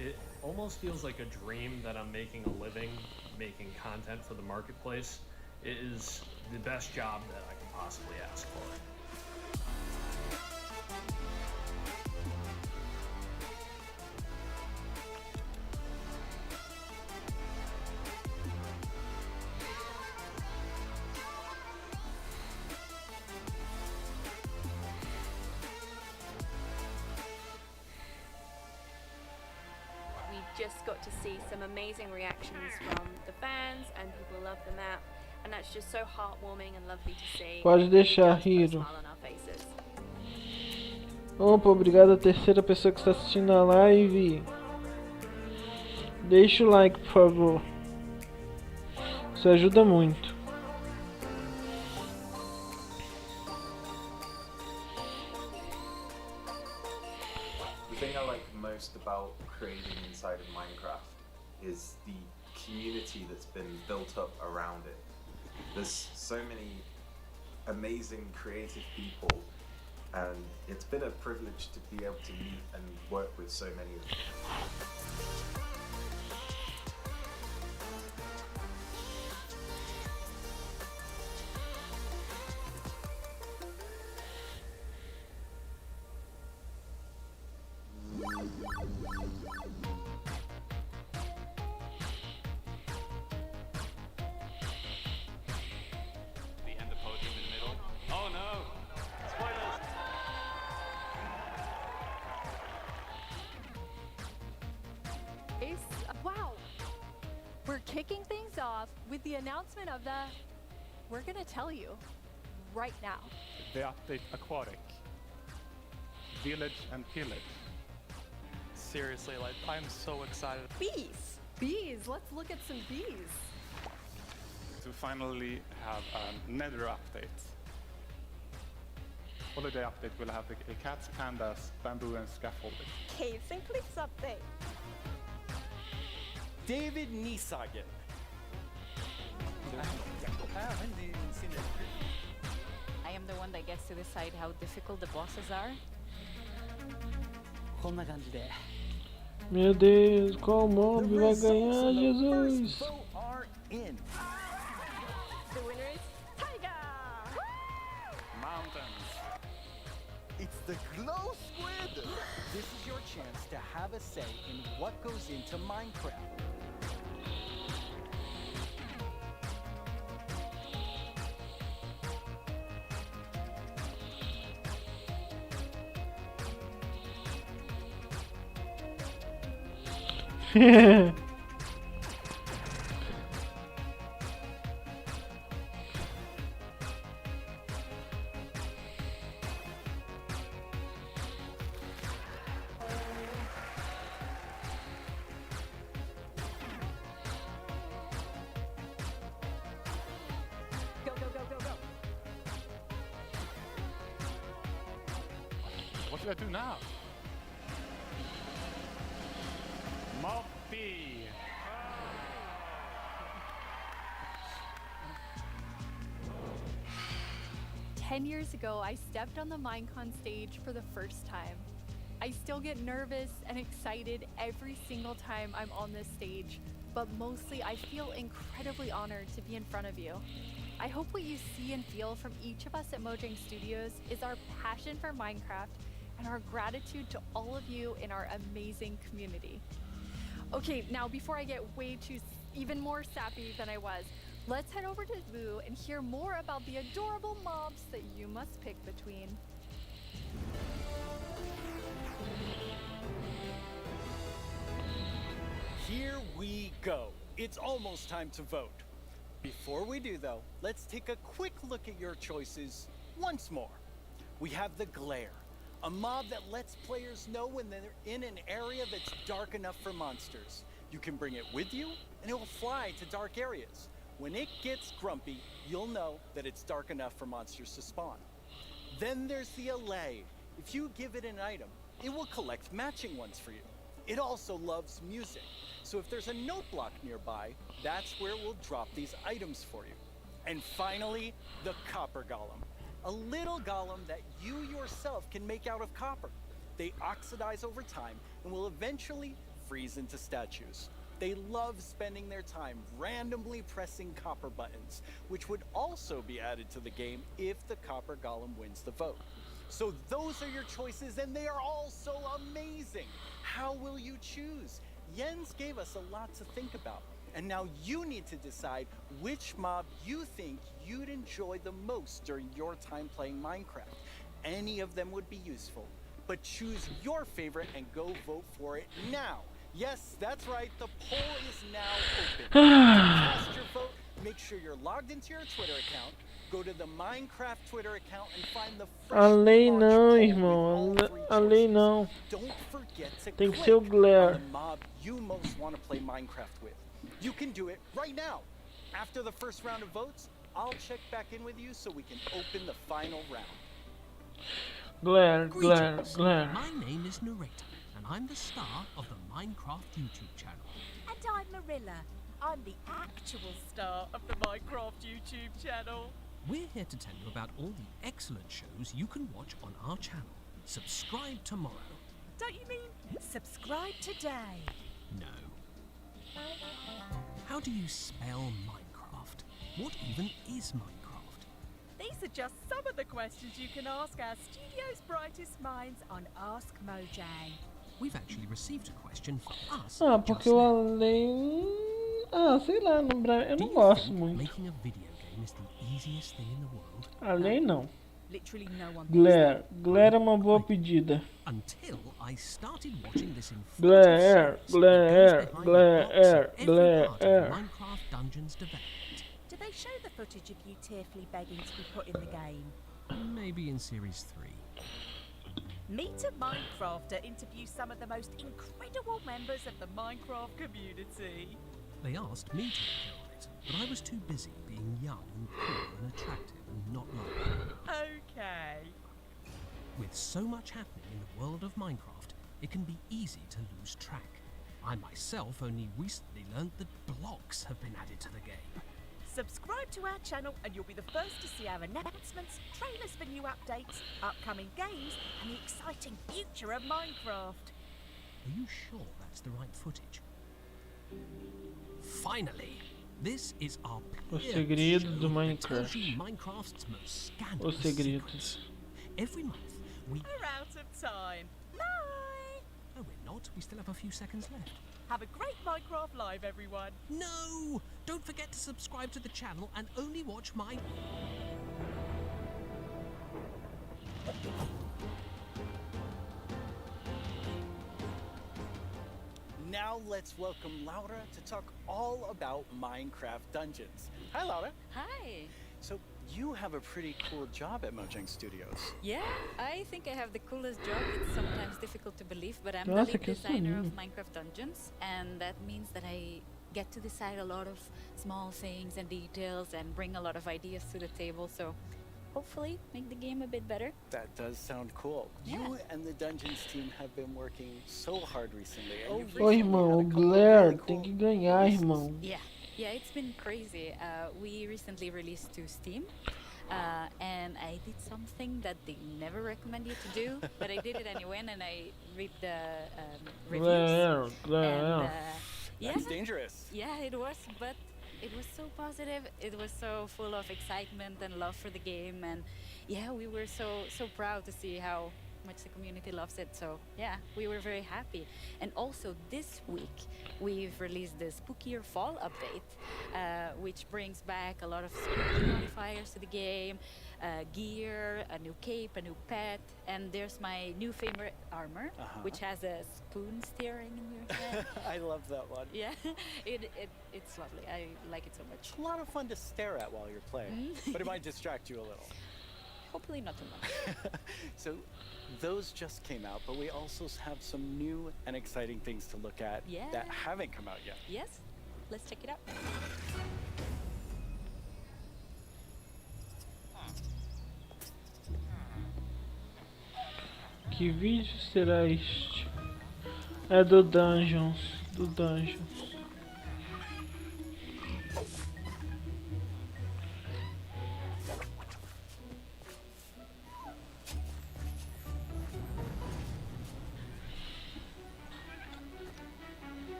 It almost feels like a dream that I'm making a living making content for the marketplace. It is the best job that I can possibly ask for. Just got to see some amazing reactions from the fans, and people love the map, and that's just so heartwarming and lovely to see. Pode deixar, Hiro. Opa, obrigado a terceira pessoa que está assistindo a live. Deixa o like, por favor. Isso ajuda muito. The thing I like most about creating inside of Minecraft is the community that's been built up around it. There's so many amazing creative people and it's been a privilege to be able to meet and work with so many of them. The end of podium in the middle. Oh no! Spoilers! Wow! We're kicking things off with the announcement of the... We're gonna tell you right now. The update Aquatic, Village and Pillage. Seriously, like, I'm so excited. Bees! Bees! Let's look at some bees. To finally have a Nether update. Holiday update will have the cats, pandas, bamboo and scaffolding. Caves and cliffs update. David Niesagen. I am the one that gets to decide how difficult the bosses are. Meu Deus, qual mob vai ganhar, Jesus? Are in. The winner is Tiger! Mountains. It's the Glow Squid! This is your chance to have a say in what goes into Minecraft. Go, go, go, go, go. What should I do now? Moppy! 10 years ago, I stepped on the Minecon stage for the first time. I still get nervous and excited every single time I'm on this stage, but mostly I feel incredibly honored to be in front of you. I hope what you see and feel from each of us at Mojang Studios is our passion for Minecraft and our gratitude to all of you in our amazing community. Okay, now before I get even more sappy than I was, let's head over to Boo and hear more about the adorable mobs that you must pick between. Here we go. It's almost time to vote. Before we do though, let's take a quick look at your choices once more. We have the Glare, a mob that lets players know when they're in an area that's dark enough for monsters. You can bring it with you and it will fly to dark areas. When it gets grumpy, you'll know that it's dark enough for monsters to spawn. Then there's the Allay. If you give it an item, it will collect matching ones for you. It also loves music, so if there's a note block nearby, that's where it will drop these items for you. And finally, the Copper Golem. A little golem that you yourself can make out of copper. They oxidize over time and will eventually freeze into statues. They love spending their time randomly pressing copper buttons, which would also be added to the game if the Copper Golem wins the vote. So those are your choices, and they are all so amazing. How will you choose? Jens gave us a lot to think about, and now you need to decide which mob you think you'd enjoy the most during your time playing Minecraft. Any of them would be useful, but choose your favorite and go vote for it now. Yes, that's right, the poll is now open. To cast your vote, make sure you're logged into your Twitter account, go to the Minecraft Twitter account and find the Allay não, irmão. Allay não. Don't forget to Tem que click ser o Glare. on the mob you most want to play Minecraft with. You can do it right now. After the first round of votes, I'll check back in with you so we can open the final round. Glare, glare, Greetings. glare. My name is Narrator, and I'm the star of the Minecraft YouTube channel. And I'm Marilla. I'm the actual star of the Minecraft YouTube channel. We're here to tell you about all the excellent shows you can watch on our channel. Subscribe tomorrow. Don't you mean subscribe today? No. How do you spell Minecraft? What even is Minecraft? These are just some of the questions you can ask our studio's brightest minds on Ask Mojang. We've actually received a question for us. Ah, porque eu além... Ah, sei lá, eu não gosto muito. Making a video game is the easiest thing in the world. Além não. Literally no one Glare. Glare é uma boa pedida. Until I started watching this Glare, Glare, Glare, Glare. Glare. Minecraft Dungeons development. Do they show the footage of you tearfully begging to be put in the game? Maybe in Series 3. Meet a Minecrafter interviews some of the most incredible members of the Minecraft community. They asked me to record it, but I was too busy being young and cool and attractive and not lonely. Okay. With so much happening in the world of Minecraft, it can be easy to lose track. I myself only recently learned that blocks have been added to the game. Subscribe to our channel and you'll be the first to see our announcements, trailers for new updates, upcoming games, and the exciting future of Minecraft. Are you sure that's the right footage? Finally, this is our O clear segredo show do that tells Minecraft. you Minecraft's most Os scandalous segredos. secrets. Every month, we... We're out of time. Bye! No, we're not. We still have a few seconds left. Have a great Minecraft Live, everyone. No! Don't forget to subscribe to the channel and only watch my... Now let's welcome Laura to talk all about Minecraft Dungeons. Hi, Laura. Hi. So you have a pretty cool job at Mojang Studios. Yeah, I think I have the coolest job. It's sometimes difficult to believe, but I'm the Nossa, lead que designer of sonho. Minecraft Dungeons, and that means that I get to decide a lot of small things and details and bring a lot of ideas to the table, so hopefully make the game a bit better. That does sound cool. You and the Dungeons team have been working so hard recently. And you've Ô irmão, o Glare tem que ganhar, irmão. Yeah, it's been crazy. We recently released to Steam, and I did something that they never recommend you to do, but I did it anyway, and I read the reviews. Glare. And, yeah, That's dangerous. Yeah, it was, but it was so positive. It was so full of excitement and love for the game, and yeah, we were so proud to see how much the community loves it. So yeah, we were very happy. And also this week we've released the Spookier Fall update, which brings back a lot of spooky modifiers to the game, gear, a new cape, a new pet, and there's my new favorite armor, which has a spoon steering in your head. I love that one. Yeah, it's lovely. I like it so much. It's a lot of fun to stare at while you're playing, but it might distract you a little. Hopefully not too much. So those just came out, but we also have some new and exciting things to look at that haven't come out yet. Yes, let's check it out. Que vídeo será este? É do Dungeons. Do Dungeons.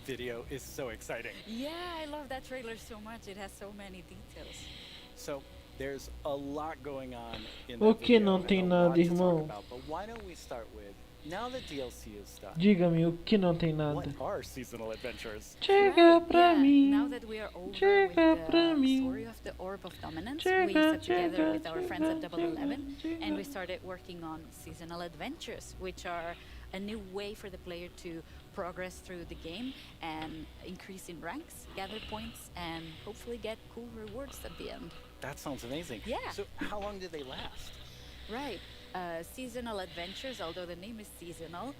video is so exciting. Yeah, I love that trailer so much. It has so many details. So there's a lot going on in O that que video não and tem a nada, lot to talk irmão? about, but why don't we start with, now that DLC is done, Diga-me o que não tem what nada. are seasonal adventures? Chega pra mim. Now that we are over with Chega pra the mim. story of the Orb of Dominance, Chega, we sat together chega, with our friends at chega, Double 11 chega, and we chega. started working on seasonal adventures, which are a new way for the player to progress through the game and increase in ranks, gather points, and hopefully get cool rewards at the end. That sounds amazing. Yeah. So how long do they last? Right. Seasonal adventures, although the name is seasonal,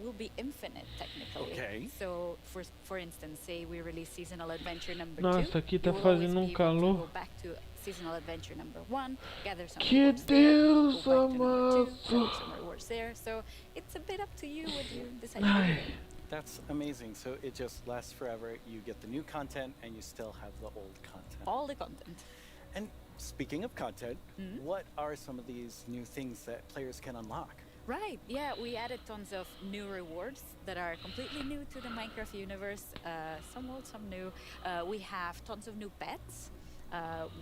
will be infinite technically. Okay. So, for instance, say we release seasonal adventure number Nossa, 2, aqui tá you will always fazendo be um able to calor. go back to seasonal adventure number 1, gather some Que rewards there, Deus go back to number 2, amado. gather some rewards there. So it's a bit up to you what you decide to Ai. do. That's amazing. So it just lasts forever. You get the new content and you still have the old content. All the content. And speaking of content, Mhm. what are some of these new things that players can unlock? Right, yeah, we added tons of new rewards that are completely new to the Minecraft universe, some old, some new. We have tons of new pets.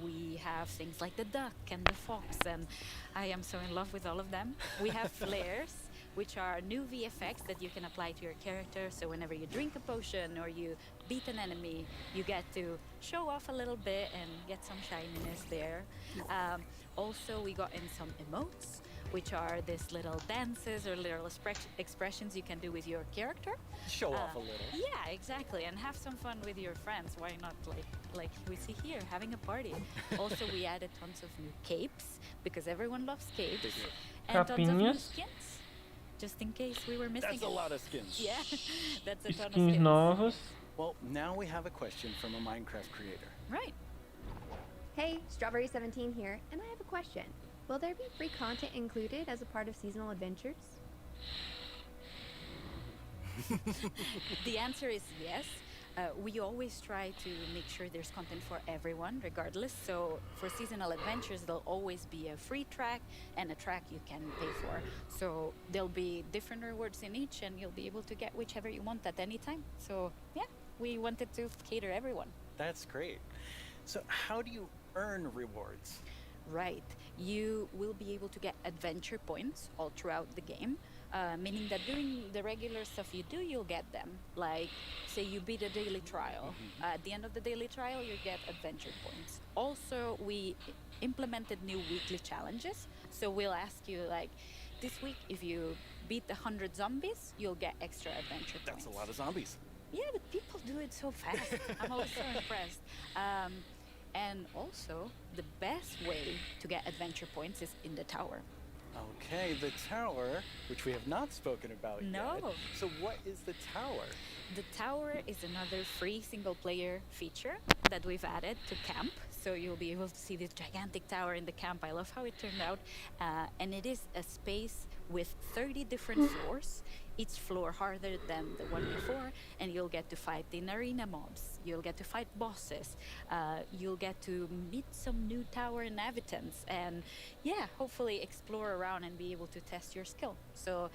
We have things like the duck and the fox, and I am so in love with all of them. We have flares, which are new VFX that you can apply to your character, so whenever you drink a potion or you beat an enemy, you get to show off a little bit and get some shininess there. Also, we got in some emotes, which are these little dances or little expressions you can do with your character. Show off a little. Yeah, exactly, and have some fun with your friends. Why not, like we see here, having a party. Also, we added tons of new capes because everyone loves capes, They do. and tons of new Capinhas. skins, just in case we were missing. That's a it. lot of skins. Yeah, that's a ton of Skins skins. novas. Well, now we have a question from a Minecraft creator. Right. Hey, Strawberry17 here, and I have a question. Will there be free content included as a part of seasonal adventures? The answer is yes. We always try to make sure there's content for everyone, regardless. So for seasonal adventures, there'll always be a free track and a track you can pay for. So there'll be different rewards in each, and you'll be able to get whichever you want at any time. So yeah, we wanted to cater everyone. That's great. So how do you earn rewards? Right. You will be able to get adventure points all throughout the game, meaning that doing the regular stuff you do, you'll get them. Like, say you beat a daily trial. At the end of the daily trial, you get adventure points. Also, we implemented new weekly challenges. So we'll ask you, like, this week, if you beat 100 zombies, you'll get extra adventure points. That's a lot of zombies. Yeah, but people do it so fast. I'm always so impressed. And also, the best way to get adventure points is in the tower. Okay, the tower, which we have not spoken about yet. No. So what is the tower? The tower is another free single-player feature that we've added to camp. So you'll be able to see this gigantic tower in the camp. I love how it turned out. And it is a space with 30 different floors, each floor harder than the one before, and you'll get to fight in arena mobs. You'll get to fight bosses. You'll get to meet some new tower inhabitants, and yeah, hopefully explore around and be able to test your skill. So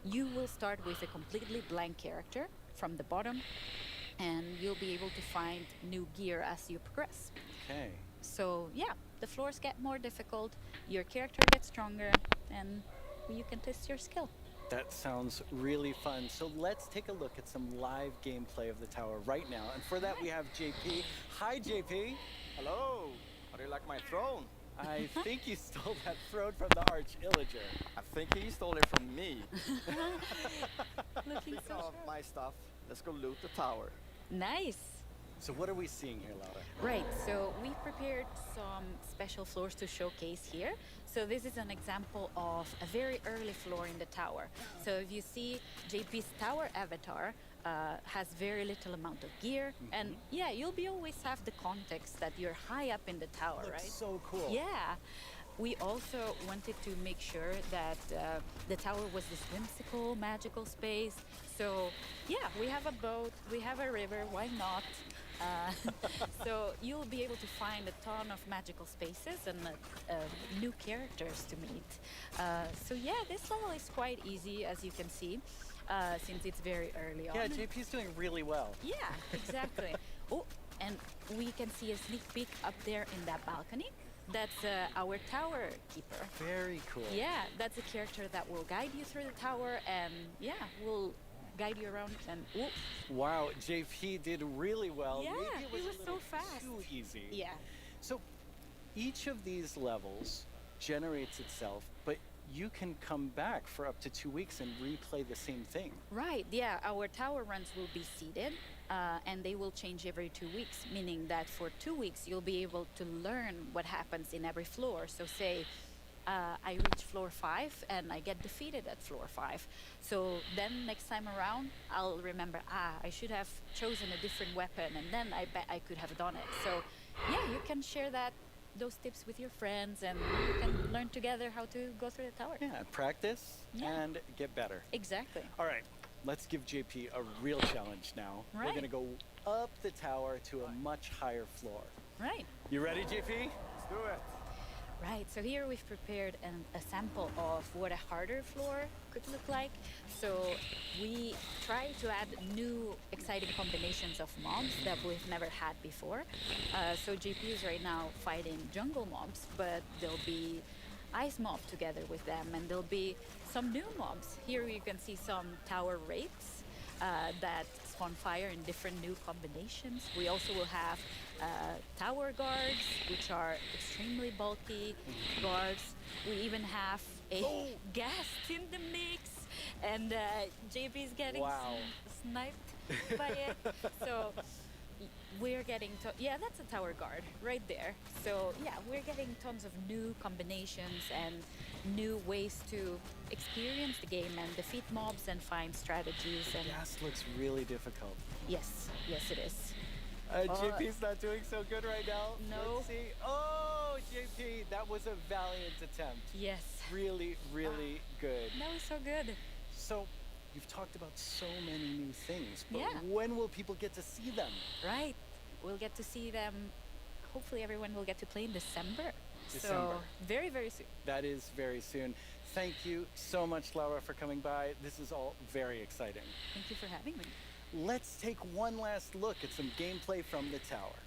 you will start with a completely blank character from the bottom, and you'll be able to find new gear as you progress. Okay. So yeah, the floors get more difficult, your character gets stronger, and you can test your skill. That sounds really fun. So let's take a look at some live gameplay of the tower right now. And for that, we have JP. Hi, JP. Hello. How do you like my throne? I think you stole that throne from the Arch Illager. I think he stole it from me. Looking Speaking so of sure. my stuff, let's go loot the tower. Nice. So what are we seeing here, Laura? Right, so we prepared some special floors to showcase here. So this is an example of a very early floor in the tower. So if you see JP's tower avatar has very little amount of gear, and yeah, you'll be always have the context that you're high up in the tower, Looks right? so cool. Yeah. We also wanted to make sure that the tower was this whimsical, magical space. So yeah, we have a boat, we have a river, why not? So you'll be able to find a ton of magical spaces and new characters to meet. So yeah, this level is quite easy, as you can see. since it's very early on. Yeah, JP's doing really well. Yeah, exactly. Oh, and we can see a sneak peek up there in that balcony. That's our tower keeper. Very cool. Yeah, that's a character that will guide you through the tower and, yeah, will guide you around and... Oh. Wow, JP did really well. Yeah, Maybe it was, he was a so little fast. too easy. Yeah. So each of these levels generates itself, but you can come back for up to 2 weeks and replay the same thing. Right, yeah, our tower runs will be seeded and they will change every 2 weeks, meaning that for 2 weeks you'll be able to learn what happens in every floor. So say I reach floor 5 and I get defeated at floor 5. So then next time around I'll remember, I should have chosen a different weapon and then I bet I could have done it. So yeah, you can share those tips with your friends and you can learn together how to go through the tower. Yeah, practice and get better. Exactly. All right, let's give JP a real challenge now. Right. We're gonna go up the tower to a much higher floor. Right. You ready, JP? Let's do it. Right, so here we've prepared a sample of what a harder floor could look like. So we try to add new exciting combinations of mobs that we've never had before. So JP is right now fighting jungle mobs, but there'll be ice mob together with them, and there'll be some new mobs. Here you can see some tower wraiths that spawn fire in different new combinations. We also will have tower guards, which are extremely bulky guards. We even have a ghast in the mix, and JP is getting sniped by it. So we're getting yeah, that's a tower guard right there. So yeah, we're getting tons of new combinations and new ways to experience the game and defeat mobs and find strategies. And Ghast looks really difficult. yes, it is. JP's not doing so good right now. No. Let's see. Oh, JP, that was a valiant attempt. Yes. Really, really good. That was so good. So, you've talked about so many new things, but Yeah. when will people get to see them? Right. We'll get to see them. Hopefully everyone will get to play in December. December. So very, very soon. That is very soon. Thank you so much, Laura, for coming by. This is all very exciting. Thank you for having me. Let's take one last look at some gameplay from the tower.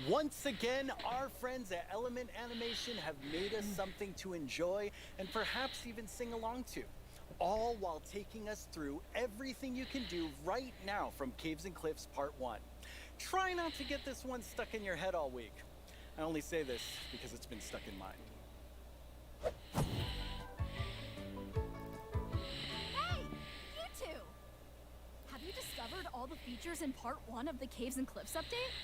Once again, our friends at Element Animation have made us something to enjoy and perhaps even sing along to, all while taking us through everything you can do right now from Caves and Cliffs Part 1. Try not to get this one stuck in your head all week. I only say this because it's been stuck in mine. Hey, you two! Have you discovered all the features in Part 1 of the Caves and Cliffs update?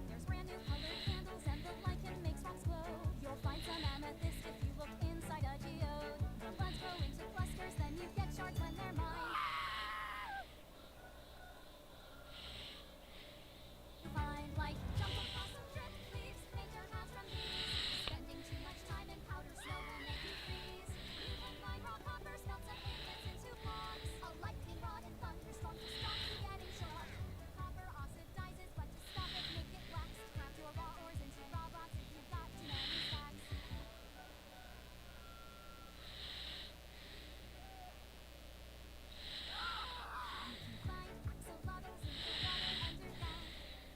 There's brand new colored candles and the lichen makes rocks glow. You'll find some amethyst if you look inside a geode. The buds grow into clusters, then you get shards when they're mined. You find like jumbo blossom drift leaves, nature has from these. Spending too much time in powder snow will make you freeze. You can find raw copper smelts and ignites into blocks. A lightning rod and thunderstorm to stop you getting shocked. The copper oxidizes, but to stop it, make it wax. Craft your raw ores into raw rocks if you've got too many stacks. You can find axolotls in the water underground.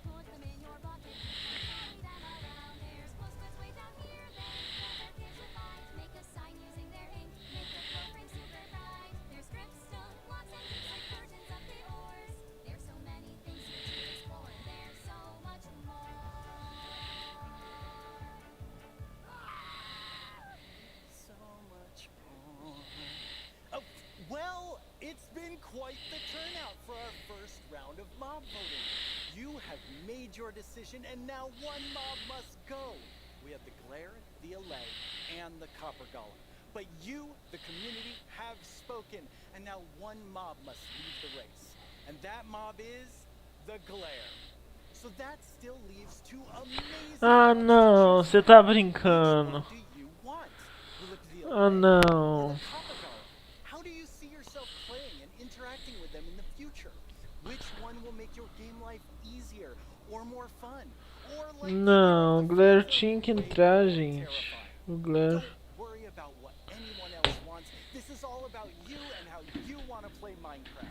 Put them in your bucket, carry them around. There's postcards way down here, then other kids will find. Make a sign using their ink, make the floor frame super bright. There's dripstone, blocks, and deep like versions of the ores. There's so many things here to explore, there's so much more. So much more. Oh, well, it's been quite the turnout for our first round of mob voting. You have made your decision, and now one mob must go. We have the Glare, the Allay, and the Copper Golem. But you, the community, have spoken, and now one mob must lead the race. And that mob is the Glare. So that still leaves two amazing Ah não, você tá brincando. do you want? Will it be a Ah não. How do you see yourself playing and interacting with them in the future? Which one will make your game life easier or more fun? Or like Não, o Glare tinha que entrar, gente. O Glare. Don't worry about what anyone else wants. This is all about you and how you want to play Minecraft.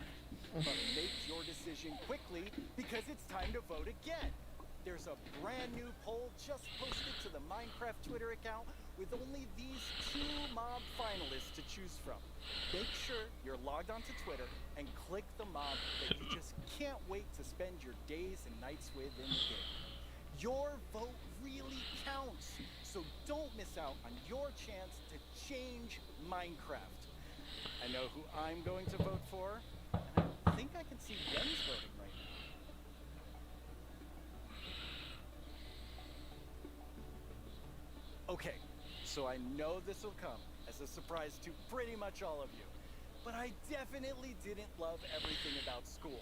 But make your decision quickly because it's time to vote again. There's a brand new poll just posted to the Minecraft Twitter account with only these 2 mob finalists to choose from. Make sure you're logged onto Twitter and click the mob that you just can't wait to spend your days and nights with in the game. Your vote really counts, so don't miss out on your chance to change Minecraft. I know who I'm going to vote for, and I think I can see Jens voting right now. Okay, so I know this will come as a surprise to pretty much all of you, but I definitely didn't love everything about school.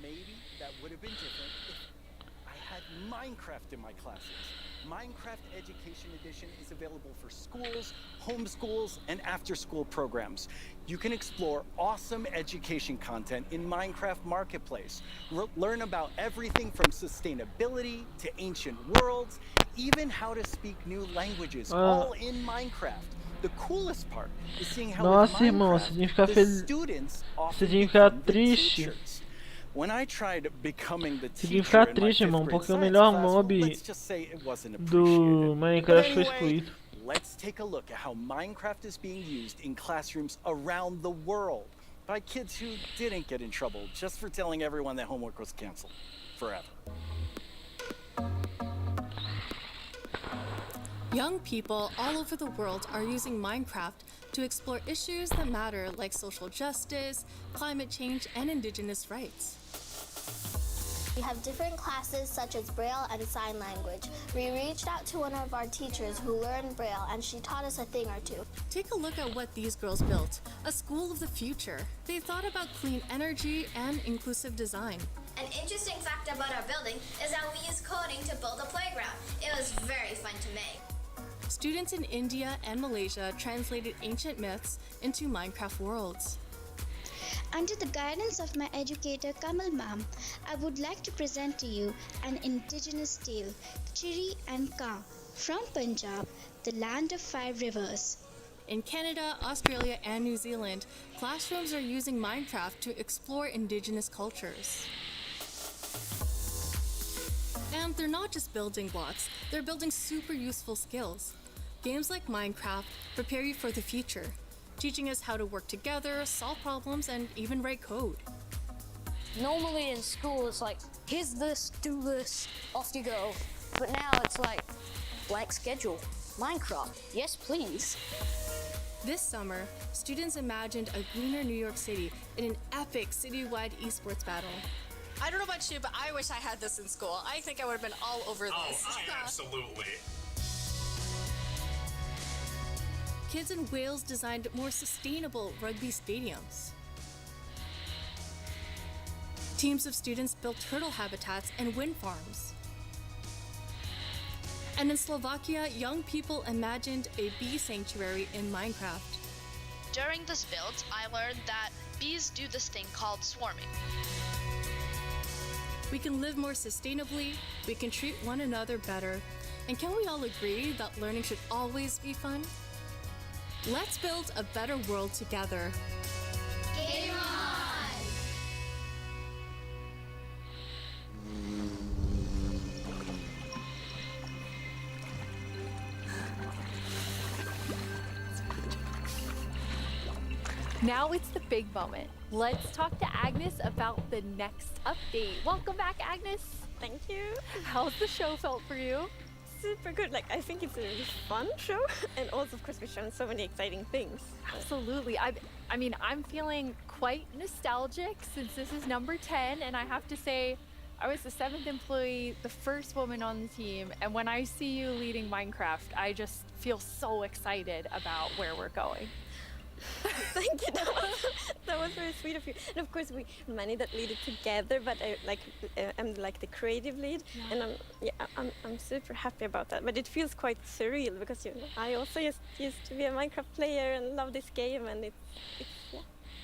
Maybe that would have been different if I had Minecraft in my classes. Minecraft Education Edition is available for schools, homeschools, and after-school programs. You can explore awesome education content in Minecraft Marketplace. Learn about everything from sustainability to ancient worlds, even how to speak new languages, all in Minecraft. The coolest part is seeing how Nossa, with irmão, você tinha que ficar the feliz. students Você often tinha que ficar become the triste. teachers. When I tried becoming the Você tinha que teacher ficar in my triste, 5th irmão, grade porque o science melhor class, mob let's just say it wasn't do appreciated. Minecraft foi But anyway, excluído. let's take a look at how Minecraft is being used in classrooms around the world by kids who didn't get in trouble just for telling everyone that homework was canceled forever. Young people all over the world are using Minecraft to explore issues that matter like social justice, climate change, and indigenous rights. We have different classes such as Braille and Sign Language. We reached out to one of our teachers who learned Braille and she taught us a thing or two. Take a look at what these girls built, a school of the future. They thought about clean energy and inclusive design. An interesting fact about our building is that we used coding to build a playground. It was very fun to make. Students in India and Malaysia translated ancient myths into Minecraft worlds. Under the guidance of my educator Kamal Ma'am, I would like to present to you an indigenous tale, Chiri and Kaa, from Punjab, the land of 5 rivers. In Canada, Australia, and New Zealand, classrooms are using Minecraft to explore indigenous cultures. And they're not just building blocks, they're building super useful skills. Games like Minecraft prepare you for the future, teaching us how to work together, solve problems, and even write code. Normally in school it's like, here's this, do this, off you go. But now it's like, blank schedule, Minecraft, yes please. This summer, students imagined a greener New York City in an epic citywide esports battle. I don't know about you, but I wish I had this in school. I think I would have been all over this. Absolutely. Kids in Wales designed more sustainable rugby stadiums. Teams of students built turtle habitats and wind farms. And in Slovakia, young people imagined a bee sanctuary in Minecraft. During this build, I learned that bees do this thing called swarming. We can live more sustainably, we can treat one another better, and can we all agree that learning should always be fun? Let's build a better world together. Game on! Now it's the big moment. Let's talk to Agnes about the next update. Welcome back, Agnes. Thank you. How's the show felt for you? Super good. Like, I think it's a really fun show, and also, of course, we've shown so many exciting things. Absolutely. I mean, I'm feeling quite nostalgic since this is number 10, and I have to say, I was the 7th employee, the first woman on the team, and when I see you leading Minecraft, I just feel so excited about where we're going. Thank you. That was very sweet of you. And of course, we many that lead it together, but I'm like the creative lead, and I'm super happy about that. But it feels quite surreal because I also used to be a Minecraft player and love this game, and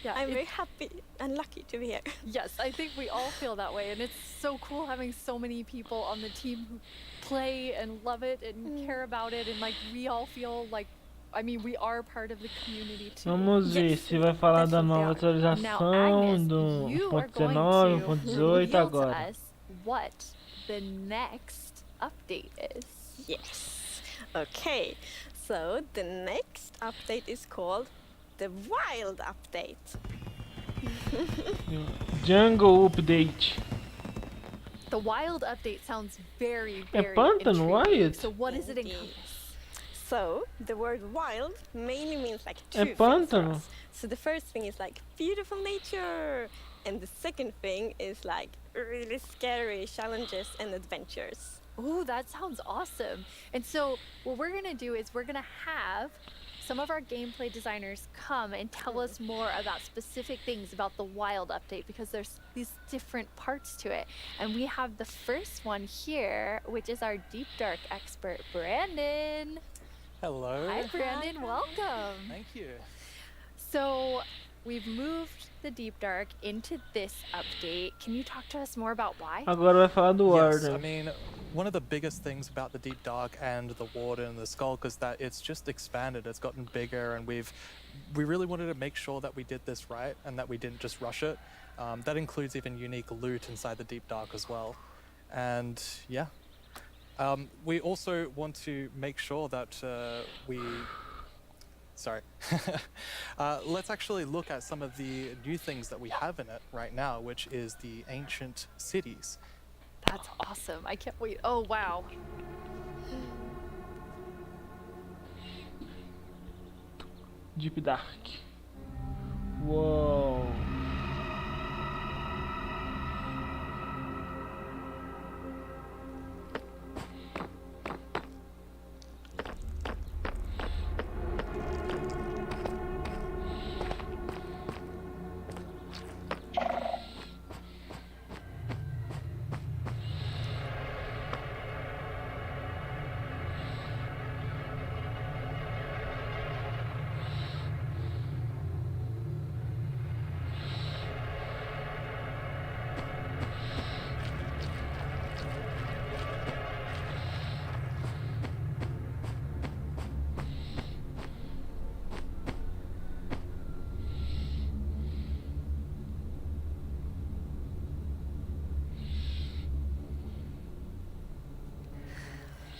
I'm very happy and lucky to be here. Yes, I think we all feel that way, and it's so cool having so many people on the team who play and love it and care about it, and like we all feel like, I mean, we are part of the community too. Vamos ver se vai falar da nova atualização do 1.19, 1.18 agora. Us what the next update is. Yes. Okay. So the next update is called the Wild Update. Jungle Update. The Wild Update sounds very, very pântano, intriguing. wild? So what does it encompass? So the word wild mainly means like two things pântano. for us. So the first thing is like beautiful nature, and the second thing is like really scary challenges and adventures. Oh, that sounds awesome. And so what we're gonna do is we're gonna have some of our gameplay designers come and tell us more about specific things about the Wild Update, because there's these different parts to it. And we have the first one here, which is our Deep Dark expert, Brandon. Hello. Hi, Brandon. Welcome. Thank you. So we've moved the Deep Dark into this update. Can you talk to us more about why? Agora vai falar do Yes, Warden. I mean, one of the biggest things about the Deep Dark and the Warden and the Skulk is that it's just expanded. It's gotten bigger, and we really wanted to make sure that we did this right and that we didn't just rush it. That includes even unique loot inside the Deep Dark as well. And yeah. We also want to make sure that let's actually look at some of the new things that we have in it right now, which is the ancient cities. That's awesome. I can't wait. Oh, wow. Deep Dark. Whoa.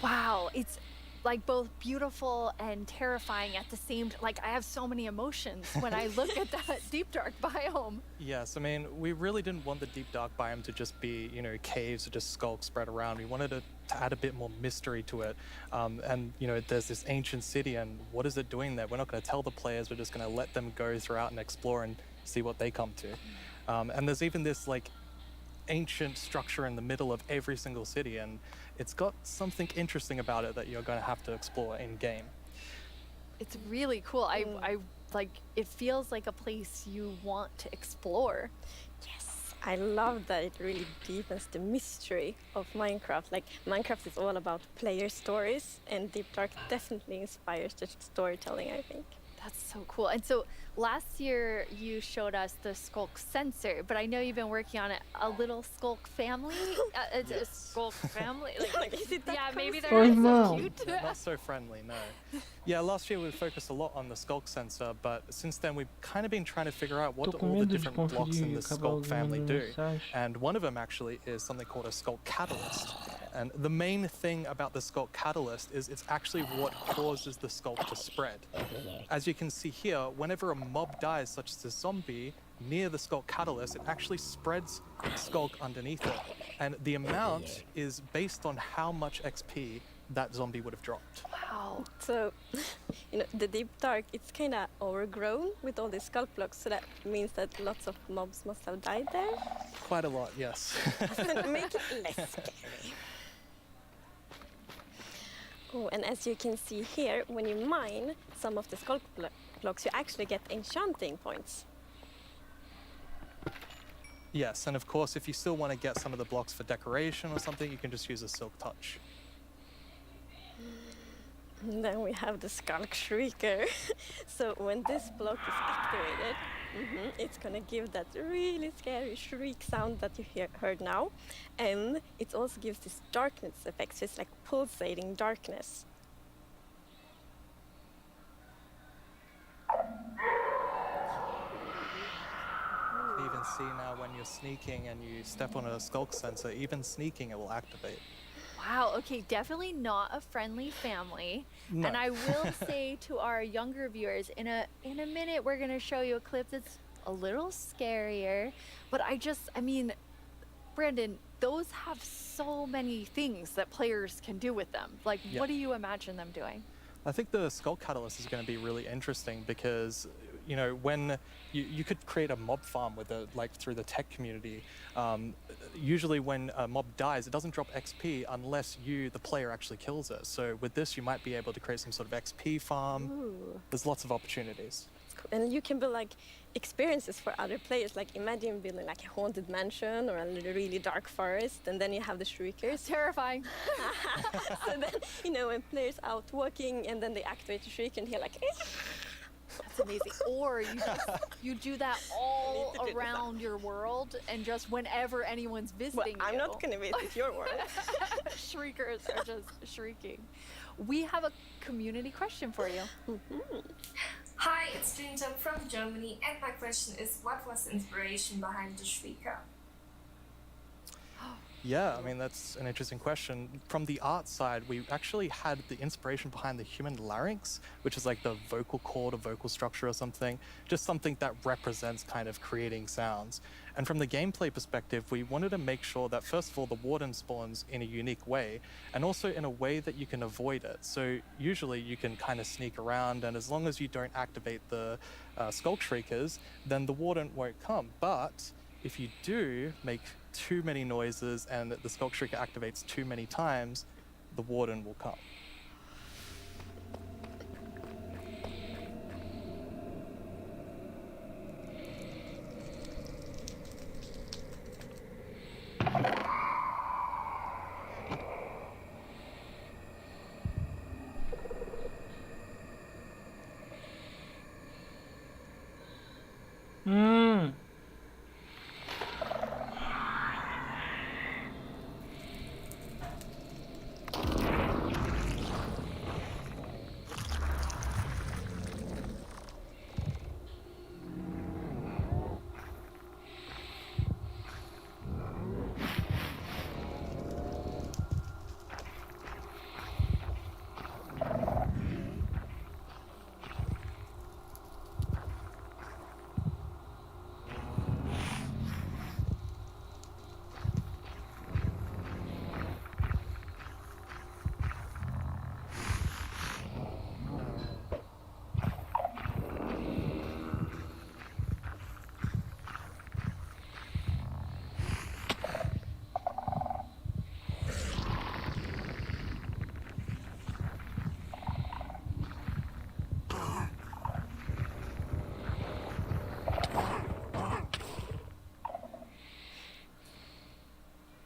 Wow, it's like both beautiful and terrifying at the same time. Like, I have so many emotions when I look at that Deep Dark biome. Yes, I mean, we really didn't want the Deep Dark biome to just be, caves or just skulks spread around. We wanted to add a bit more mystery to it. And, there's this ancient city, and what is it doing there? We're not going to tell the players. We're just going to let them go throughout and explore and see what they come to. And there's even this, ancient structure in the middle of every single city, and it's got something interesting about it that you're going to have to explore in game. It's really cool. I like, it feels like a place you want to explore. Yes, I love that it really deepens the mystery of Minecraft. Like, Minecraft is all about player stories, and Deep Dark definitely inspires the storytelling, I think. That's so cool. And so last year you showed us the Skulk sensor, but I know you've been working on a little Skulk family. It's a Skulk family. Maybe they're so cute. Not so friendly, no. Yeah, last year we focused a lot on the Skulk sensor, but since then we've kind of been trying to figure out what do all the different blocks in the Skulk family do. And one of them actually is something called a Skulk catalyst. And the main thing about the Skulk catalyst is it's actually what causes the Skulk to spread. As you can see here, whenever a mob dies, such as a zombie, near the Skulk catalyst, it actually spreads Skulk underneath it. And the amount is based on how much XP that zombie would have dropped. Wow. So, the deep dark, it's kind of overgrown with all these skull blocks, so that means that lots of mobs must have died there. Quite a lot, yes. Make it less scary. Oh, and as you can see here, when you mine some of the skull blocks, you actually get enchanting points. Yes, and of course, if you still want to get some of the blocks for decoration or something, you can just use a Silk Touch. And then we have the Skulk Shrieker. So when this block is activated, it's gonna give that really scary shriek sound that you heard now. And it also gives this darkness effect, so it's like pulsating darkness. You even see now when you're sneaking and you step on a Skulk sensor, even sneaking it will activate. Wow, okay, definitely not a friendly family. No. And I will say to our younger viewers, in a minute we're gonna show you a clip that's a little scarier. But I mean, Brandon, those have so many things that players can do with them. Like, Yeah. what do you imagine them doing? I think the Skull Catalyst is going to be really interesting because, when you could create a mob farm with through the tech community. Usually when a mob dies, it doesn't drop XP unless the player, actually kills it. So with this, you might be able to create some sort of XP farm. Ooh. There's lots of opportunities. And you can build like experiences for other players. Like imagine building like a haunted mansion or a really dark forest, and then you have the shriekers. Terrifying. So then, when players out walking and then they activate the shriek and hear like, That's amazing. Or you do that all around your world, and just whenever anyone's visiting I'm you. not gonna visit your world. Shriekers are just shrieking. We have a community question for you. Hi, it's Jinjam from Germany, and my question is, what was the inspiration behind the Shrieker? Yeah, I mean, that's an interesting question. From the art side, we actually had the inspiration behind the human larynx, which is like the vocal cord or vocal structure or something, just something that represents kind of creating sounds. And from the gameplay perspective, we wanted to make sure that, first of all, the warden spawns in a unique way, and also in a way that you can avoid it. So usually you can kind of sneak around, and as long as you don't activate the Skulk Shriekers, then the warden won't come. But if you do make too many noises and the Skulk Shrieker activates too many times, the warden will come.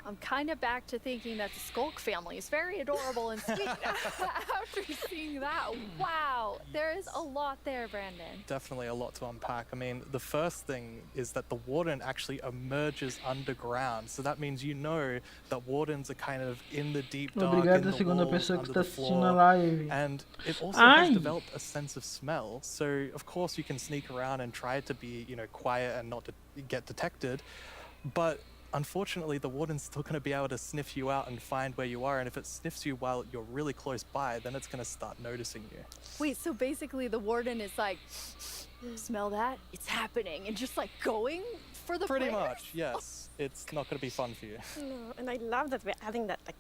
I'm kind of back to thinking that the Skulk family is very adorable and sweet after seeing that. Wow, there is a lot there, Brandon. Definitely a lot to unpack. I mean, the first thing is that the warden actually emerges underground. So that means that wardens are kind of in the deep dark, Obrigado in a the segunda walls, pessoa under que the está assistindo a floor. live. And it also Ai! has developed a sense of smell. So of course you can sneak around and try to be, quiet and not to get detected. But unfortunately, the warden's still going to be able to sniff you out and find where you are. And if it sniffs you while you're really close by, then it's going to start noticing you. Wait, so basically the warden is like, smell that? It's happening. And just like going for the Pretty players? much, yes. It's not going to be fun for you. No, and I love that we're adding that like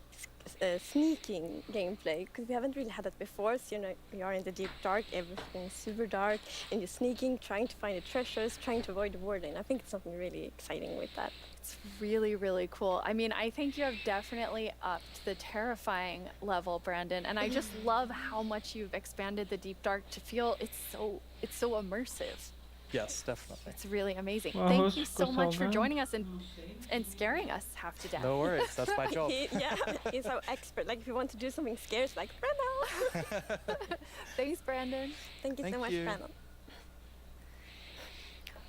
sneaking gameplay because we haven't really had that before. So we are in the deep dark, everything's super dark, and you're sneaking, trying to find the treasures, trying to avoid the warden. I think it's something really exciting with that. It's really, really cool. I mean, I think you have definitely upped the terrifying level, Brandon, and I just love how much you've expanded the deep dark to feel it's so immersive. Yes, definitely. It's really amazing. Well, Thank you so who's much for Kosovan? joining us and scaring us half to death. No worries, that's my job. He's our expert. Like if you want to do something scary, it's like Brandon. Thanks, Brandon. Thank you so much, Brandon.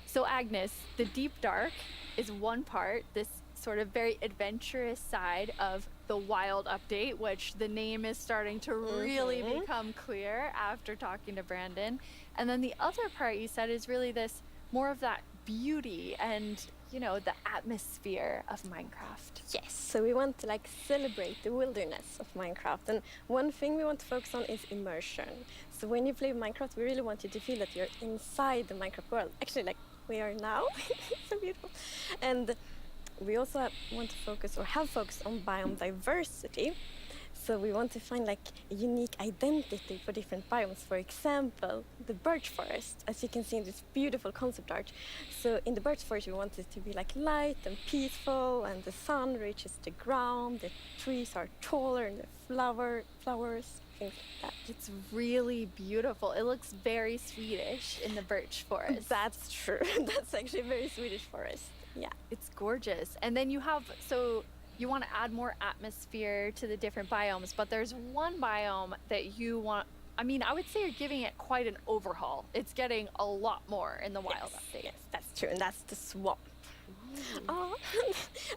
So Agnes, the deep dark is one part, this sort of very adventurous side of the wild update, which the name is starting to really become clear after talking to Brandon. And then the other part you said is really this more of that beauty and the atmosphere of Minecraft. Yes, so we want to celebrate the wilderness of Minecraft, and one thing we want to focus on is immersion. So when you play Minecraft, we really want you to feel that you're inside the Minecraft world. Actually, like we are now. So beautiful. And we also want to focus, or have focused on biome diversity. So we want to find a unique identity for different biomes. For example, the birch forest, as you can see in this beautiful concept art. So in the birch forest, we want it to be light and peaceful, and the sun reaches the ground, the trees are taller, and the flowers, things like that. It's really beautiful. It looks very Swedish in the birch forest. That's true. That's actually a very Swedish forest. Yeah. It's gorgeous. And then you want to add more atmosphere to the different biomes, but there's one biome that you want. I mean, I would say you're giving it quite an overhaul. It's getting a lot more in the wild update. Yes, that's true, and that's the swamp. Oh,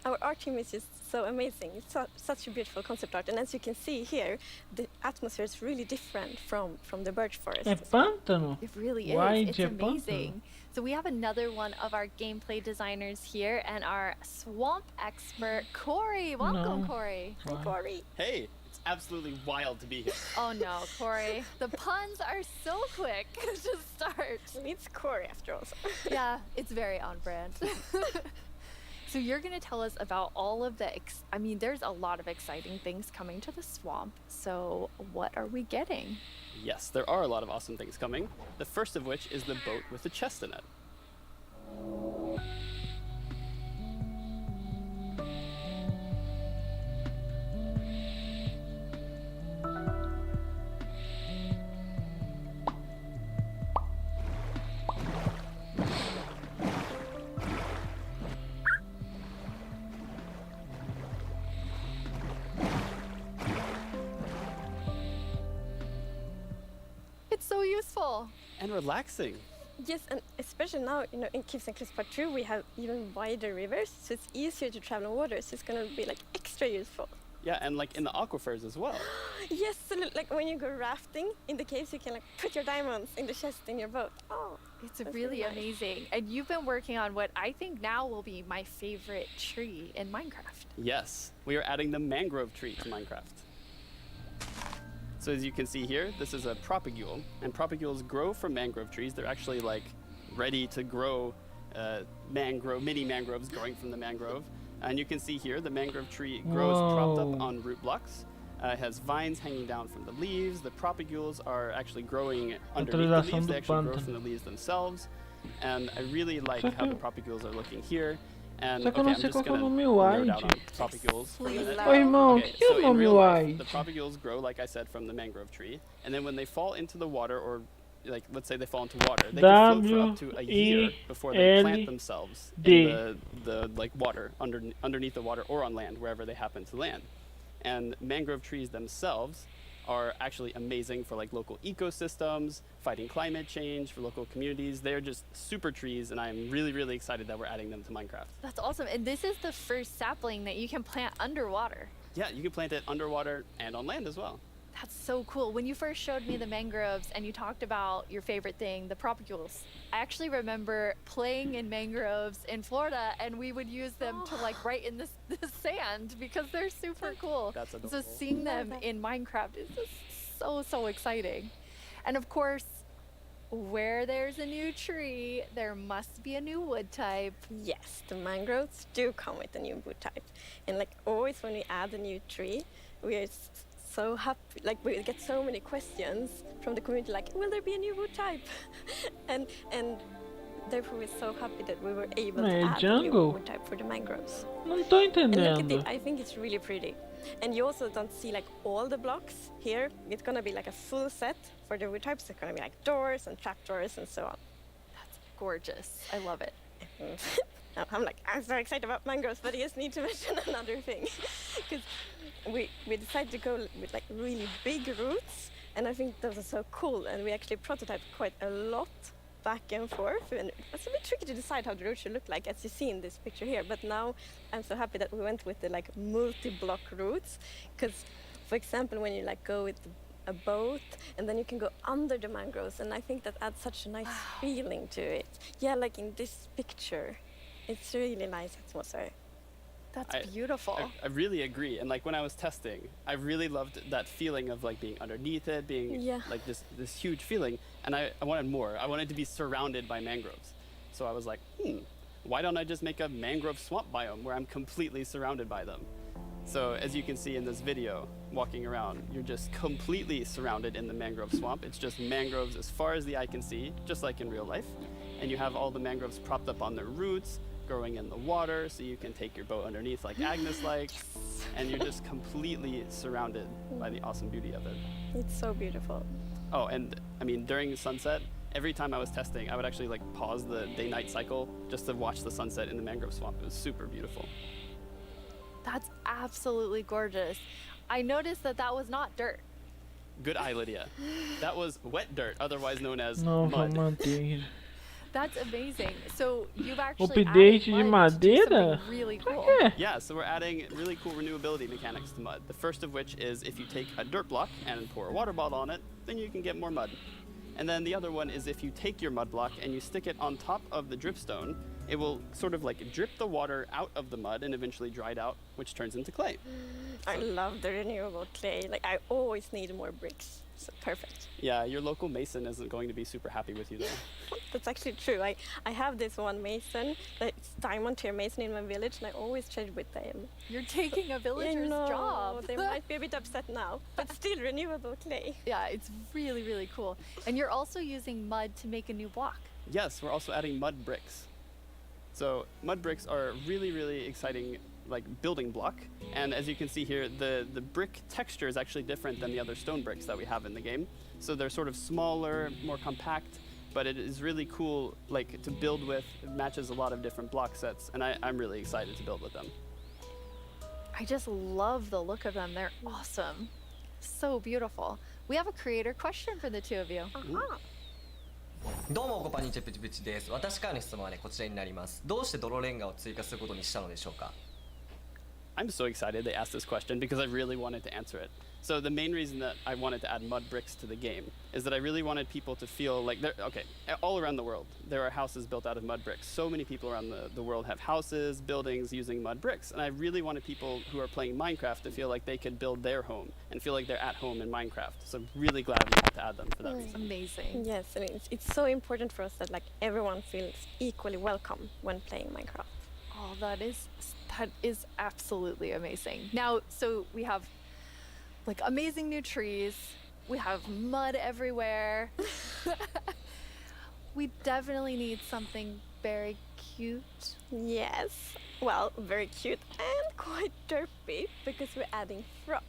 our art team is just so amazing. It's such a beautiful concept art, and as you can see here, the atmosphere is really different from the birch forest. É pântano. It really Why is. It's Japan? amazing. So we have another one of our gameplay designers here, and our swamp expert, Corey. Welcome, No. Corey. Hi, Corey. Hey, it's absolutely wild to be here. Oh no, Corey. The puns are so quick to start. It's Corey after all. Yeah, it's very on brand. So you're going to tell us about all of the, there's a lot of exciting things coming to the swamp. So what are we getting? Yes, there are a lot of awesome things coming. The first of which is the boat with the chest in it. It's so useful. And relaxing. Yes, and especially now, in Caves and Cliffs Part 2, we have even wider rivers, so it's easier to travel on water, so it's gonna be extra useful. Yeah, and in the aquifers as well. Yes, so when you go rafting in the caves, you can put your diamonds in the chest in your boat. Oh, It's really nice. amazing. And you've been working on what I think now will be my favorite tree in Minecraft. Yes, we are adding the mangrove tree to Minecraft. So as you can see here, this is a propagule, and propagules grow from mangrove trees. They're actually ready to grow mini mangroves growing from the mangrove. And you can see here the mangrove tree grows propped up on root blocks. It has vines hanging down from the leaves. The propagules are actually growing underneath the leaves. They actually grow from the leaves themselves. And I really like how the propagules are looking here. And Só que eu não I'm sei just qual que é o gonna nome nerd out on White. propagules for a minute. Ô irmão, o que é so o in nome real life, White? the propagules grow, like I said, from the mangrove tree. And then when they fall into the water, or let's say they fall into water, they can float for up to a year before they plant themselves in the water, underneath the water or on land, wherever they happen to land. And mangrove trees themselves are actually amazing for local ecosystems, fighting climate change, for local communities. They're just super trees, and I'm really, really excited that we're adding them to Minecraft. That's awesome. And this is the first sapling that you can plant underwater. Yeah, you can plant it underwater and on land as well. That's so cool. When you first showed me the mangroves and you talked about your favorite thing, the propagules, I actually remember playing in mangroves in Florida, and we would use them to write in the sand because they're super cool. That's So adorable. seeing them in Minecraft is just so exciting. And of course, Where there's a new tree, there must be a new wood type. Yes, the mangroves do come with a new wood type. And like always when we add a new tree, we are so happy. Like we get so many questions from the community like, will there be a new wood type? and therefore we're so happy that we were able to add a new wood type for the mangroves. Non tô And look at entendendo. it, I think it's really pretty. And you also don't see like all the blocks here. It's gonna be like a full set for the wood types. It's gonna be like doors and trapdoors and so on. That's gorgeous. I love it. Now, I'm so excited about mangroves, but I just need to mention another thing. Because we decided to go with like really big roots, and I think those are so cool. And we actually prototyped quite a lot back and forth, and it was a bit tricky to decide how the route should look like, as you see in this picture here. But now I'm so happy that we went with the like multi-block routes, because for example when you like go with a boat and then you can go under the mangroves, and I think that adds such a nice feeling to it. Yeah, like in this picture, it's really nice atmosphere. That's beautiful. I really agree. And like when I was testing, I really loved that feeling of like being underneath it, being like this huge feeling. And I wanted more. I wanted to be surrounded by mangroves. So I was like, why don't I just make a mangrove swamp biome where I'm completely surrounded by them? So as you can see in this video, walking around, you're just completely surrounded in the mangrove swamp. It's just mangroves as far as the eye can see, just like in real life. And you have all the mangroves propped up on their roots, growing in the water, so you can take your boat underneath like Agnes likes, and you're just completely surrounded by the awesome beauty of it. It's so beautiful. Oh, and I mean, during sunset, every time I was testing, I would actually like pause the day-night cycle just to watch the sunset in the mangrove swamp. It was super beautiful. That's absolutely gorgeous. I noticed that was not dirt. Good eye, Lydia. That was wet dirt, otherwise known as Nova mud. madeira. That's amazing. So you've actually Update de added mud to do madeira? something really cool. Yeah, so we're adding really cool renewability mechanics to mud. The first of which is if you take a dirt block and pour a water bottle on it, then you can get more mud. And then the other one is if you take your mud block and you stick it on top of the dripstone, it will sort of like drip the water out of the mud and eventually dry it out, which turns into clay. I love the renewable clay. Like I always need more bricks. So perfect. Yeah, your local mason isn't going to be super happy with you though. That's actually true. I have this one mason, it's diamond tier mason in my village, and I always trade with them. You're taking a villager's job. They might be a bit upset now, but still renewable clay. Yeah, it's really, really cool. And you're also using mud to make a new block. Yes, we're also adding mud bricks. So mud bricks are a really, really exciting like building block, and as you can see here, the brick texture is actually different than the other stone bricks that we have in the game. So they're sort of smaller, more compact, but it is really cool like to build with. It matches a lot of different block sets, and I'm really excited to build with them. I just love the look of them. They're awesome. So beautiful. We have a creator question for the two of you. どうもこんにちはプチプチです。私からの質問はねこちらになります。どうして泥レンガを追加することにしたのでしょうか? I'm so excited they asked this question because I really wanted to answer it. So the main reason that I wanted to add mud bricks to the game is that I really wanted people to feel like they're, okay, all around the world, there are houses built out of mud bricks. So many people around the world have houses, buildings using mud bricks. And I really wanted people who are playing Minecraft to feel like they could build their home and feel like they're at home in Minecraft. So I'm really glad we had to add them for that reason. Amazing. Yes, and it's so important for us that like everyone feels equally welcome when playing Minecraft. Oh, that is absolutely amazing. Now, so we have like amazing new trees. We have mud everywhere. We definitely need something very cute. Yes. Well, very cute and quite derpy because we're adding frogs.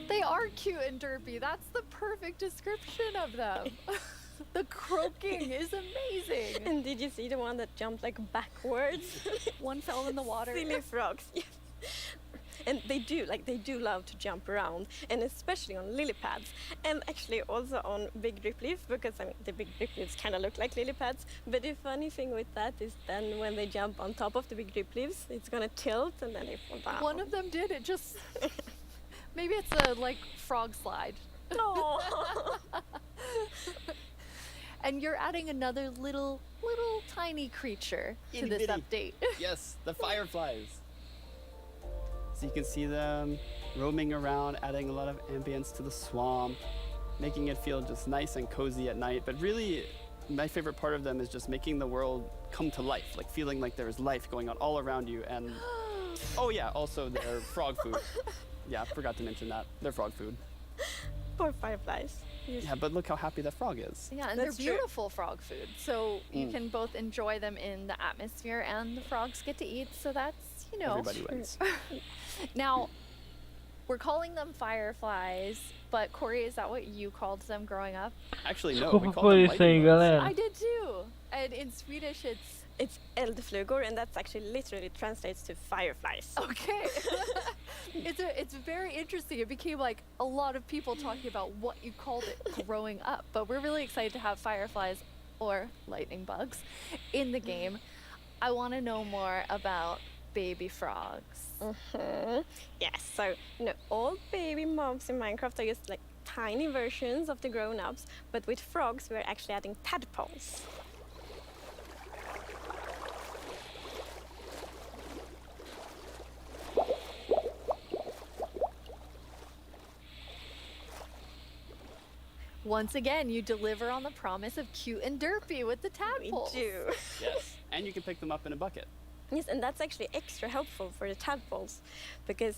They are cute and derpy. That's the perfect description of them. The croaking is amazing. And did you see the one that jumped like backwards? One fell in the water. Silly frogs. Yes. And they do love to jump around, and especially on lily pads, and actually also on big drip leaf, because I mean the big drip leaves kind of look like lily pads. But the funny thing with that is then when they jump on top of the big drip leaves, it's gonna tilt and then they fall down. One of them did. It just maybe it's a like frog slide. No. And you're adding another little tiny creature to this Itty-bitty. update. Yes, the fireflies. So you can see them roaming around, adding a lot of ambience to the swamp, making it feel just nice and cozy at night. But really, my favorite part of them is just making the world come to life, like feeling like there is life going on all around you. And oh yeah, also their frog food. Yeah, forgot to mention that. They're frog food. Poor fireflies. Yeah, but look how happy that frog is. Yeah, and That's they're true. beautiful frog food. So you can both enjoy them in the atmosphere and the frogs get to eat. So that's, you know. Everybody wins. Now, we're calling them fireflies, but Corey, is that what you called them growing up? Actually, no, Desculpa we call por them isso aí, lightning bugs. galera. I did too. And in Swedish, It's eldflugor, and that's actually literally translates to fireflies. okay. It's very interesting. It became like a lot of people talking about what you called it growing up. But we're really excited to have fireflies or lightning bugs in the game. I want to know more about baby frogs. Yes, so all baby mobs in Minecraft are just like tiny versions of the grown-ups, but with frogs we're actually adding tadpoles. Once again, you deliver on the promise of cute and derpy with the tadpoles. We do. Yes, and you can pick them up in a bucket. Yes, and that's actually extra helpful for the tadpoles because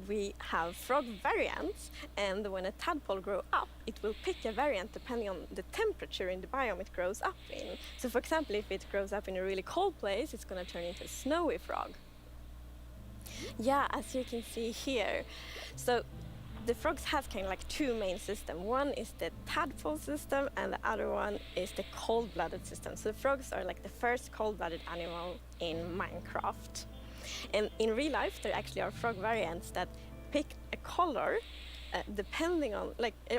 we have frog variants, and when a tadpole grows up, it will pick a variant depending on the temperature in the biome it grows up in. So for example, if it grows up in a really cold place, it's going to turn into a snowy frog. Yeah, as you can see here. So the frogs have kind of like two main systems. One is the tadpole system, and the other one is the cold-blooded system. So the frogs are like the first cold-blooded animal in Minecraft. And in real life, there actually are frog variants that pick a color depending on,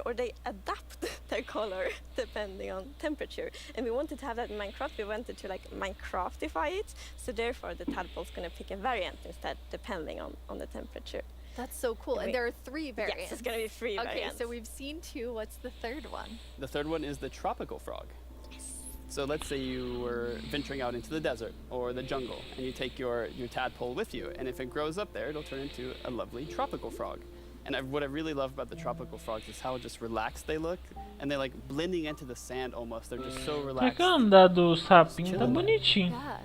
or they adapt their color depending on temperature. And we wanted to have that in Minecraft. We wanted to Minecraftify it. So therefore, the tadpole's going to pick a variant instead, depending on the temperature. That's so cool. And there are 3 variants. Yes, it's going to be 3 variants. Okay, so we've seen 2. What's the third one? The third one is the tropical frog. So let's say you were venturing out into the desert or the jungle, and you take your tadpole with you, and if it grows up there, it'll turn into a lovely tropical frog. And what I really love about the tropical frogs is how just relaxed they look, and they're like blending into the sand almost. They're just so relaxed. Fica andar do sapinho, tá bonitinho. Yeah.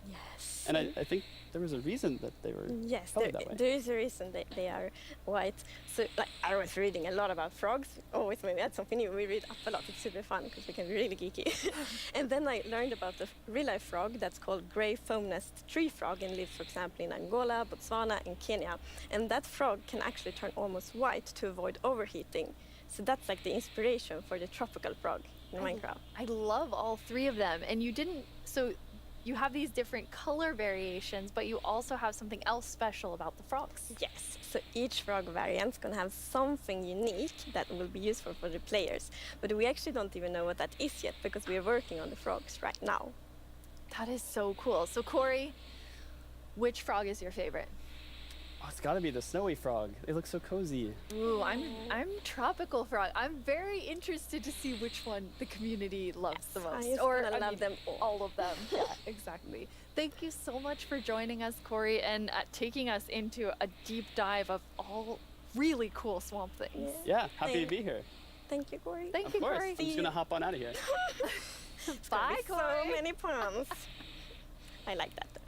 Yes. And I think there was a reason that they were Yes, colored that way. there is a reason they are white. So I was reading a lot about frogs. Always when we had something new, we read up a lot. It's super fun because we can be really geeky. And then I learned about the real-life frog that's called grey foam nest tree frog and lives, for example, in Angola, Botswana, and Kenya. And that frog can actually turn almost white to avoid overheating. So that's like the inspiration for the tropical frog in Minecraft. I love all 3 of them. And you have these different color variations, but you also have something else special about the frogs. Yes, so each frog variant's gonna have something unique that will be useful for the players. But we actually don't even know what that is yet because we are working on the frogs right now. That is so cool. So Corey, which frog is your favorite? Oh, it's gotta be the snowy frog. They look so cozy. Ooh, I'm tropical frog. I'm very interested to see which one the community loves the most. I love them all of them. Yeah, exactly. Thank you so much for joining us, Corey, and taking us into a deep dive of all really cool swamp things. Yeah, happy to be here. Thank you, Corey. Thank Of you, course. Corey. I'm just gonna hop on out of here. Bye, Corey. So many puns. I like that though.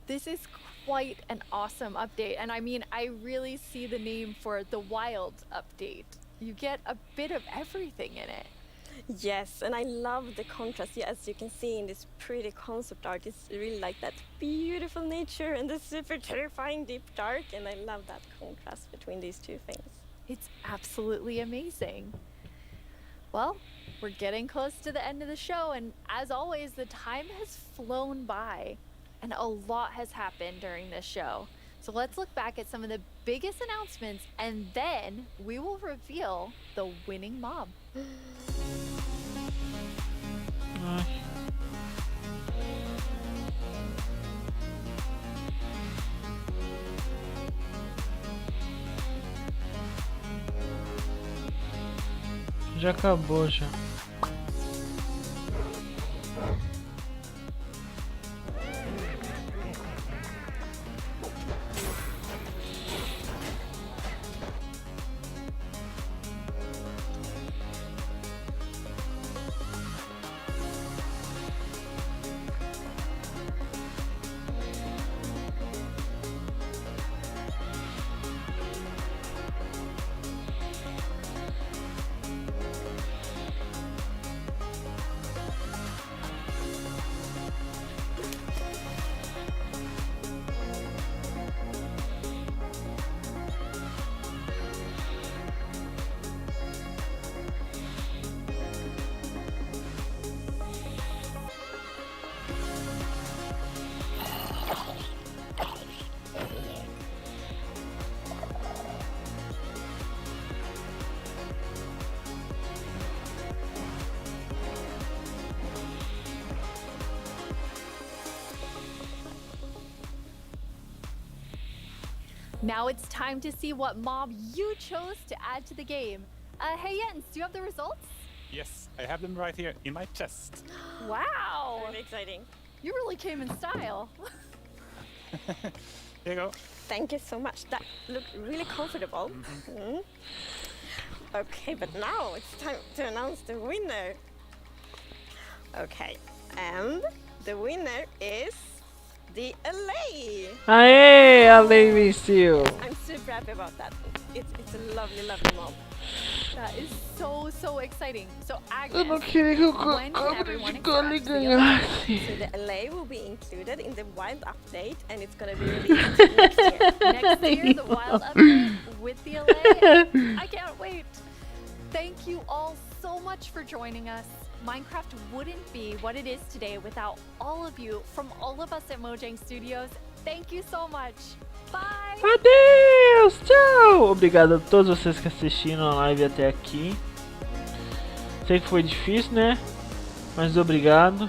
This is quite an awesome update, and I mean, I really see the name for the Wild update. You get a bit of everything in it. Yes, and I love the contrast. Yeah, as you can see in this pretty concept art, it's really like that beautiful nature and the super terrifying deep dark, and I love that contrast between these 2 things. It's absolutely amazing. Well, we're getting close to the end of the show, and as always, the time has flown by, and a lot has happened during this show. So let's look back at some of the biggest announcements and then we will reveal the winning mob. Ai. Já acabou já. Now it's time to see what mob you chose to add to the game. Hey Jens, do you have the results? Yes, I have them right here in my chest. Wow! Really exciting. You really came in style. Here you go. Thank you so much. That looked really comfortable. Mm. Okay, but now it's time to announce the winner. Okay, and the winner is the LA. Aê, a lei venceu. I'm super happy about that. It's a lovely, lovely mob. That is so exciting. So Eu não Agnes, queria que o when can Cobra everyone de expect Gole the ganhasse. So the LA will be included in the wild update and it's gonna be released next year. Next year, the wild update with the LA. I can't wait. Thank you all so much for joining us. Minecraft wouldn't be what it is today without all of you from all of us at Mojang Studios. Thank you so much. Bye! Adeus, tchau. Obrigado a todos vocês que assistiram a live até aqui. Sei que foi difícil, né? Mas obrigado.